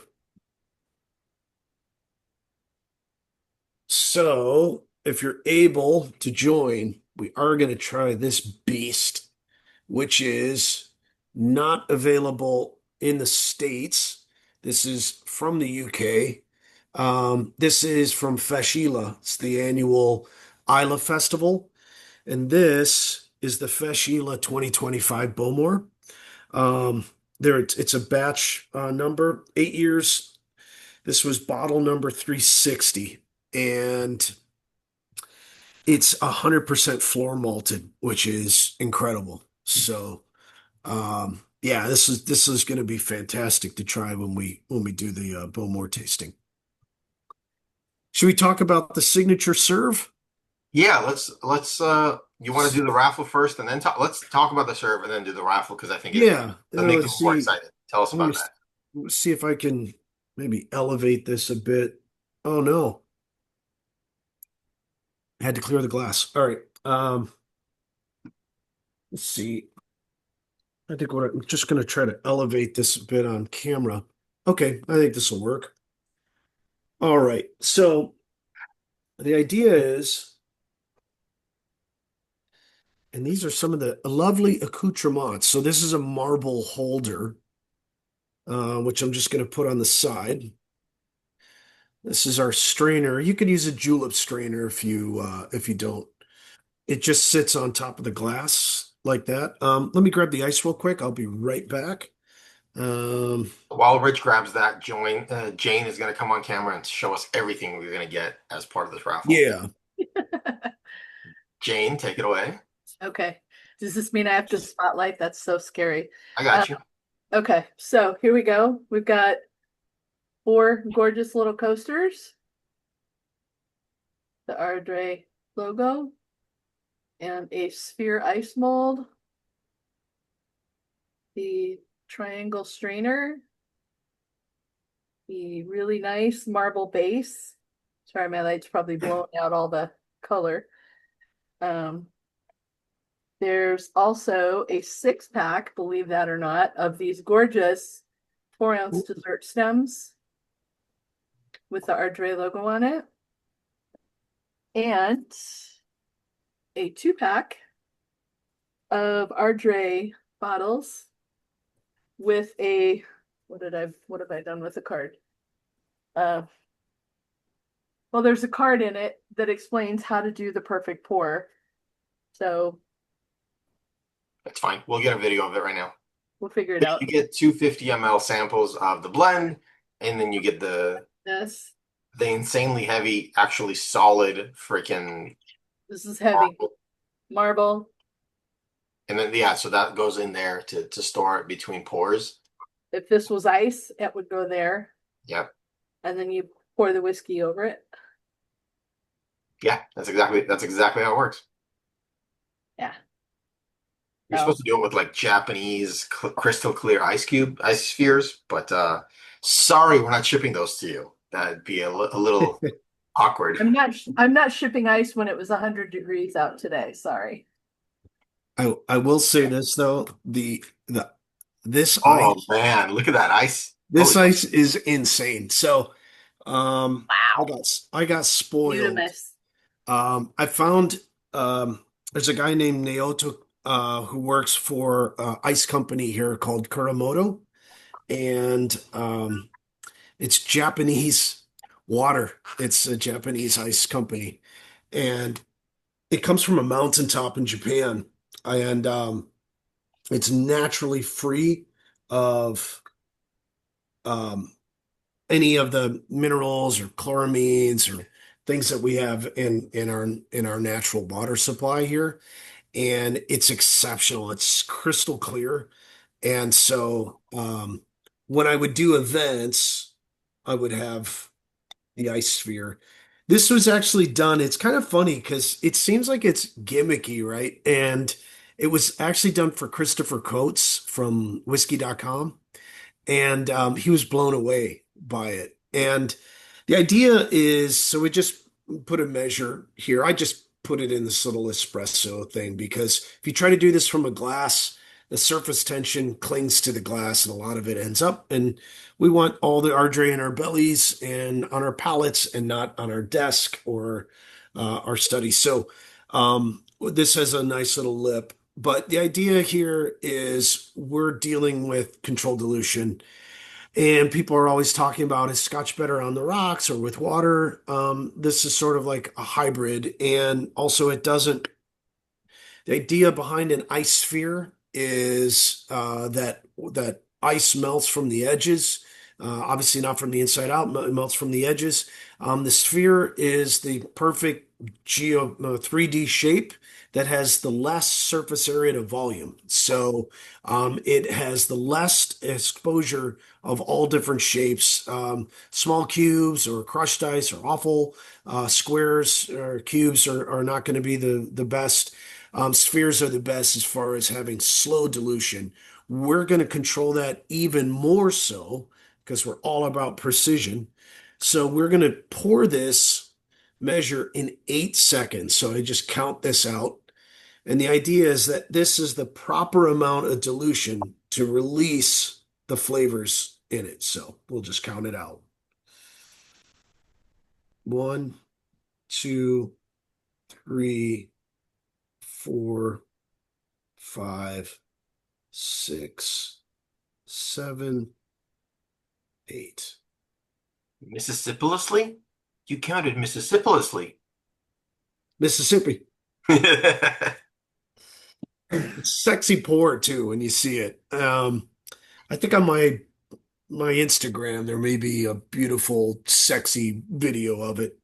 so if you're able to join, we are going to try this beast, which is not available in the States. This is from the UK. This is from Fashila. It's the annual Isla Festival. And this is the Fashila 2025 Bowmore. Um, it's a batch number, 8 years. This was bottle number 360, and it's 100% floor malted, which is incredible. So, yeah, this is going to be fantastic to try when we do the Bowmore tasting. Should we talk about the signature serve? Yeah, let's you want to do the raffle first and then let's talk about the serve and then do the raffle because I think Yeah, it'll make let's people more see. excited. Tell us Let me about that. see if I can maybe elevate this a bit. Oh no, I had to clear the glass. All right. Let's see. I think I'm just going to try to elevate this a bit on camera. Okay, I think this will work. All right. So the idea is, and these are some of the lovely accoutrements. So this is a marble holder, which I'm just going to put on the side. This is our strainer. You could use a julep strainer if you don't. It just sits on top of the glass like that. Let me grab the ice real quick. I'll be right back. While Rich grabs that, Jane is going to come on camera and show us everything we're going to get as part of this raffle. Yeah. Jane, take it away. Okay. Does this mean I have to spotlight? That's so scary. I got you. Okay, so here we go. We've got 4 gorgeous little coasters, the Ardray logo, and a sphere ice mold, the triangle strainer, the really nice marble base. Sorry, my light's probably blowing out all the color. There's also a 6-pack, believe that or not, of these gorgeous 4-ounce dessert stems with the Ardray logo on it. And a 2-pack of Ardray bottles with a what have I done with the card? Well, there's a card in it that explains how to do the perfect pour. So That's fine. We'll get a video of it right now. we'll figure it out. You get 250 ml samples of the blend, and then you get the insanely heavy, actually solid freaking. This is heavy marble. And then yeah, so that goes in there to store it between pours. If this was ice, it would go there. Yep. And then you pour the whiskey over it. Yeah, that's exactly how it works. Yeah. You're supposed to do it with like Japanese crystal clear ice spheres, but sorry, we're not shipping those to you. That'd be a little awkward. I'm not shipping ice when it was 100 degrees out today. Sorry. I will say this though, this Oh ice, man, look at that ice. this ice is insane. So Wow. I got spoiled. Beautimous. I found there's a guy named Naoto who works for ice company here called Kuramoto, and it's Japanese water. It's a Japanese ice company, and it comes from a mountaintop in Japan, and it's naturally free of any of the minerals or chloramines or things that we have in our natural water supply here, and it's exceptional. It's crystal clear, and so when I would do events, I would have the ice sphere. This was actually done. It's kind of funny because it seems like it's gimmicky, right? And it was actually done for Christopher Coates from whiskey.com. And he was blown away by it. And the idea is, so we just put a measure here. I just put it in this little espresso thing, because if you try to do this from a glass, the surface tension clings to the glass and a lot of it ends up. And we want all the Ardray in our bellies and on our palates and not on our desk or our study. So this has a nice little lip. But the idea here is we're dealing with controlled dilution. And people are always talking about, is Scotch better on the rocks or with water? This is sort of like a hybrid. And also, the idea behind an ice sphere is that ice melts from the edges. Obviously, not from the inside out, it melts from the edges. The sphere is the perfect 3D shape that has the less surface area to volume. So it has the less exposure of all different shapes. Small cubes or crushed ice or awful squares or cubes are not going to be the best. Spheres are the best as far as having slow dilution. We're going to control that even more so because we're all about precision. So we're going to pour this measure in 8 seconds. So I just count this out. And the idea is that this is the proper amount of dilution to release the flavors in it. So we'll just count it out. 1, 2, 3, 4, 5, 6, 7, 8. Mississippilously? You counted Mississippilously. Mississippi. It's sexy pour too when you see it. I think on my Instagram there may be a beautiful, sexy video of it,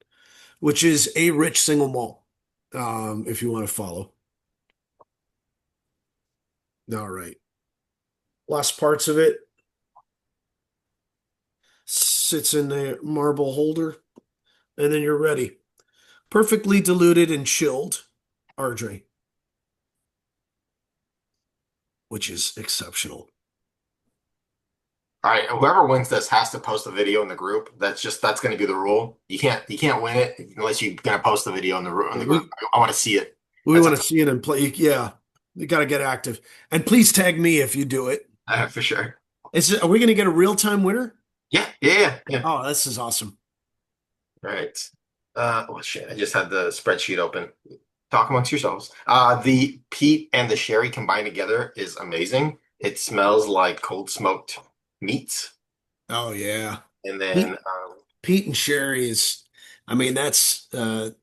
which is a rich single malt. If you want to follow. All right. Last parts of it sits in the marble holder, and then you're ready. Perfectly diluted and chilled Ardray, which is exceptional. All right, whoever wins this has to post a video in the group. That's going to be the rule. You can't win it unless you're going to post the video in the group. I want to see it. We want to see it and play. Yeah, you got to get active. And please tag me if you do it. For sure. Are we going to get a real-time winner? Yeah. Oh, this is awesome. All right. Oh shit! I just had the spreadsheet open. Talk amongst yourselves. The peat and the sherry combined together is amazing. It smells like cold smoked meats. Oh yeah. And then peat and sherry is, I mean, that's what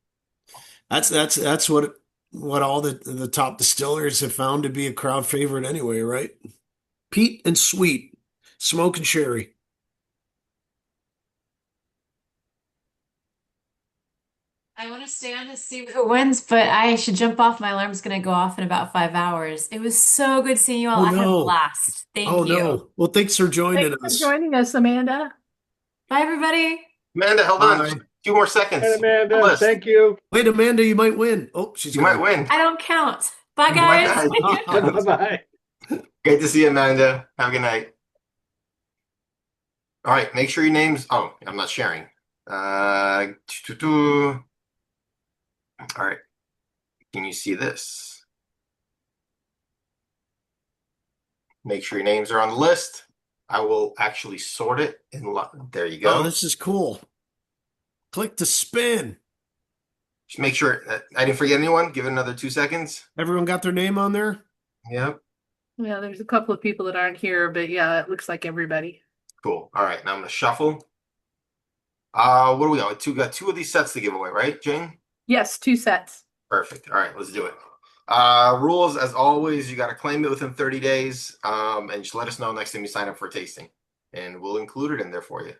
all the top distillers have found to be a crowd favorite anyway, right? Peat and sweet, smoke and sherry. I want to stay on to see who wins, but I should jump off. My alarm's going to go off in about 5 hours. It was so good seeing you all. I had a blast. Thank you. No. Well, thanks for joining us. Thanks for joining us, Amanda. Bye, everybody. Amanda, hold on. A few more seconds. Hey, Amanda, thank you. Wait, Amanda, you might win. Oh, you might win. I don't count. Bye, guys. Bye-bye. Great to see you, Amanda. Have a good night. All right, make sure your names. Oh, I'm not sharing. All right. Can you see this? Make sure your names are on the list. I will actually sort it. There you go. Oh, this is cool. Click to spin. Just make sure I didn't forget anyone. Give it another 2 seconds. Everyone got their name on there? Yep. Yeah, there's a couple of people that aren't here, but yeah, it looks like everybody. Cool. All right, now I'm gonna shuffle. What do we got? We got two of these sets to give away, right, Jane? Yes, 2 sets. Perfect. All right, let's do it. Rules, as always, you got to claim it within 30 days, and just let us know next time you sign up for a tasting, and we'll include it in there for you.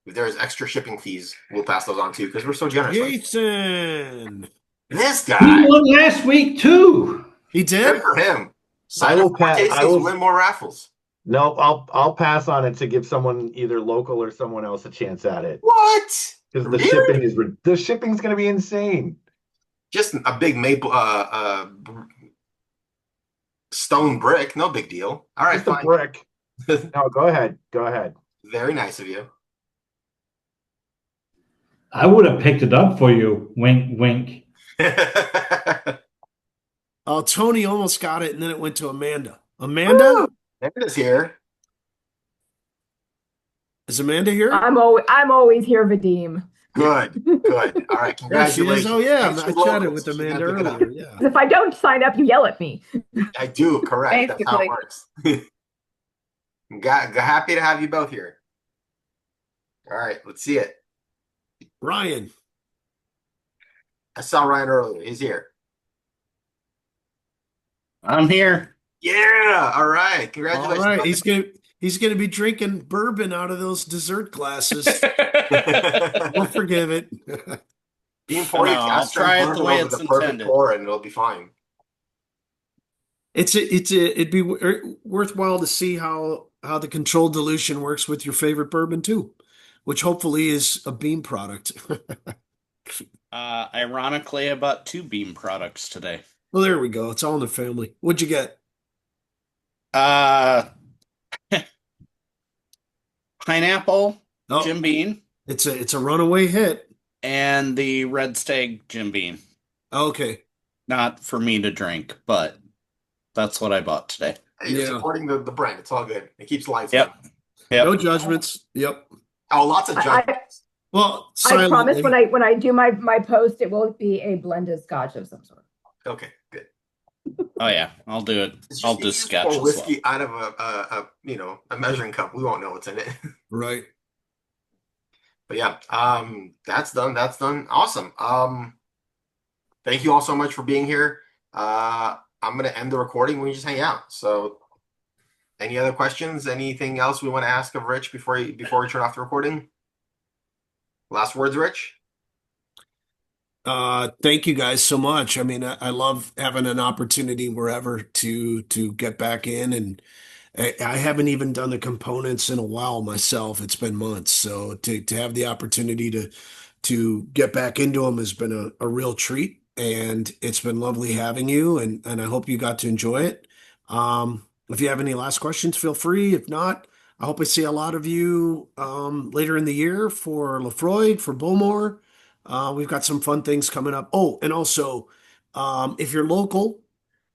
If there's extra shipping fees, we'll pass those on too because we're so generous. Jason, this guy. He won last week too. He did. Good for him. Sign up for tastings, win more raffles. No, I'll pass on it to give someone either local or someone else a chance at it. What? Because Really? the shipping's going to be insane. Just a big maple stone brick, no big deal. All right, Just a fine. brick. No, go ahead. Go ahead. Very nice of you. I would have picked it up for you. Wink, wink. Oh, Tony almost got it, and then it went to Amanda. Amanda? Amanda's here. Is Amanda here? I'm always here, Vadim. Good, good. All right, There she is. congratulations. Oh, yeah. Thanks I for chatted local, with so she's gonna Amanda pick it up. earlier. Yeah. If I don't sign up, you yell at me. I do, correct. That's how it works. Happy to have you both here. All right, let's see it. Ryan. I saw Ryan earlier. He's here. I'm here. Yeah. All right. Congratulations. All right. He's gonna be drinking bourbon out of those dessert glasses. We'll forgive it. Being 40, I'll try it the way it's the perfect intended. pour, and it'll be fine. It'd be worthwhile to see how the controlled dilution works with your favorite bourbon too, which hopefully is a Beam product. Ironically, I bought 2 Beam products today. Well, there we go. It's all in the family. What'd you get? Pineapple Jim Beam. It's a runaway hit. And the Red Stag Jim Beam. Okay. Not for me to drink, but that's what I bought today. You're supporting the brand. It's all good. It keeps lights Yep. on. Yep. No judgments. Yep. Oh, lots of judgments. Well, I promise when I do my post, it will be a blended scotch of some sort. Okay, good. Oh yeah, I'll do it. I'll do scotch pour as whiskey well. out of a measuring cup. We won't know what's in it. Right. But yeah, that's done. That's done. Awesome. Thank you all so much for being here. I'm gonna end the recording. We just hang out. So, any other questions? Anything else we want to ask of Rich before we turn off the recording? Last words, Rich? Thank you guys so much. I mean, I love having an opportunity wherever to get back in, and I haven't even done the components in a while myself. It's been months. So to have the opportunity to get back into them has been a real treat, and it's been lovely having you, and I hope you got to enjoy it. If you have any last questions, feel free. If not, I hope I see a lot of you later in the year for Lefroy, for Bowmore. We've got some fun things coming up. Oh, and also, if you're local,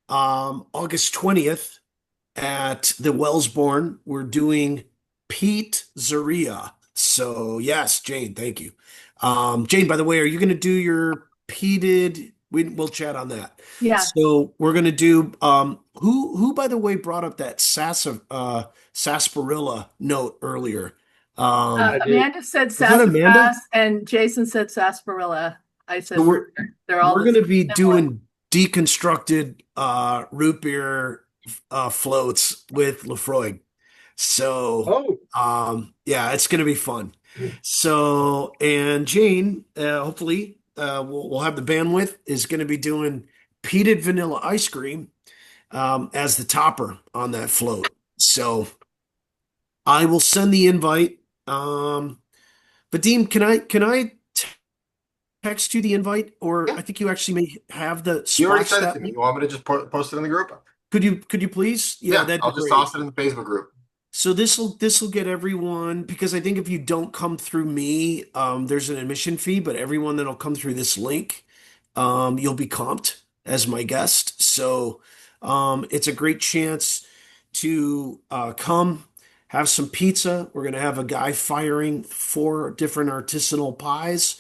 August 20th at the Wellsbourne, we're doing Pete Zaria. So yes, Jane, thank you. Jane, by the way, are you going to do your peated? We'll chat on that. Yeah. So we're going to do, who, by the way, brought up that sarsaparilla note earlier? Amanda said Was that Amanda? sassafras, and Jason said sarsaparilla. I said So they're all. We're going to be doing deconstructed root beer floats with Lefroy. So, yeah, it's going to be fun. So, and Jane, hopefully, we'll have the bandwidth, is going to be doing peated vanilla ice cream as the topper on that float. So, I will send the invite. Vadim, can I text you the invite, or Yeah. I think you actually may have the You already spots sent it to me. You want me to just post it in the group? Could you please? Yeah, that'd I'll be just great. toss it in the Facebook group. So this'll get everyone, because I think if you don't come through me, there's an admission fee, but everyone that'll come through this link, you'll be comped as my guest. So it's a great chance to come have some pizza. We're gonna have a guy firing 4 different artisanal pies.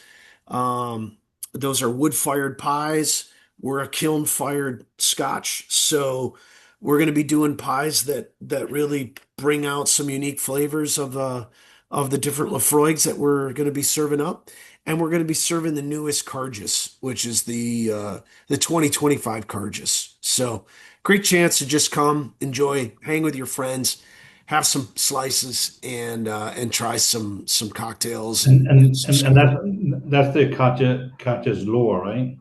Those are wood-fired pies. We're a kiln-fired scotch. So we're going to be doing pies that really bring out some unique flavors of the different Lefroigs that we're going to be serving up. And we're going to be serving the newest Cargis, which is the 2025 Cargis. So great chance to just come, enjoy, hang with your friends, have some slices, and try some cocktails. And that's the Katja's lore, right?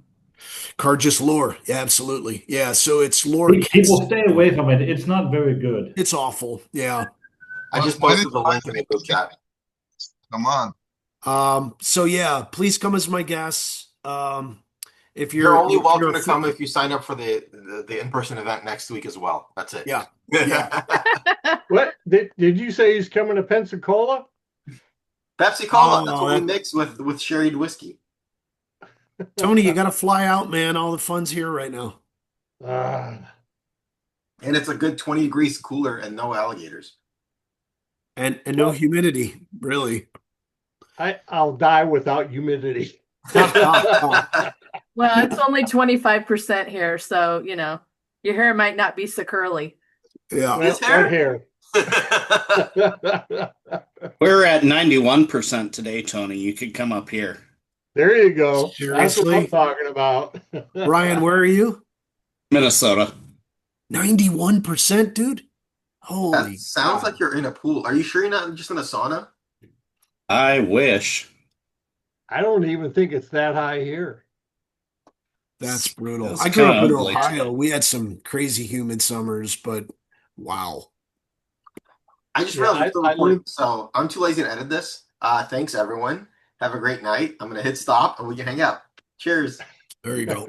Cargis lore, yeah, absolutely, yeah. So it's lore. People stay away from it. It's not very good. It's awful. Yeah. I just posted the link in the group chat. Come on. So yeah, please come as my guests. If You're only welcome to come if you sign up for the in-person event next week as well. That's it. Yeah. What did you say? He's coming to Pensacola? Pepsi Cola. That's what we mix with sherried whiskey. Tony, you got to fly out, man. All the fun's here right now. And it's a good 20 degrees cooler and no alligators. And no humidity, really. I'll die without humidity. Well, it's only 25% here, so your hair might not be so curly. Yeah. Well, hair? We're at 91% today, Tony. You could come up here. There you go. Seriously? That's what I'm talking about. Ryan, where are you? Minnesota. 91%, dude? Holy That sounds God. like you're in a pool. Are you sure you're not just in a sauna? I wish. I don't even think it's that high here. That's brutal. It's I grew up in ugly. Ohio. We had some crazy humid summers, but wow. I just realized we're still recording, so I'm too lazy to edit this. Thanks, everyone. Have a great night. I'm going to hit stop and we can hang out. Cheers. There you go.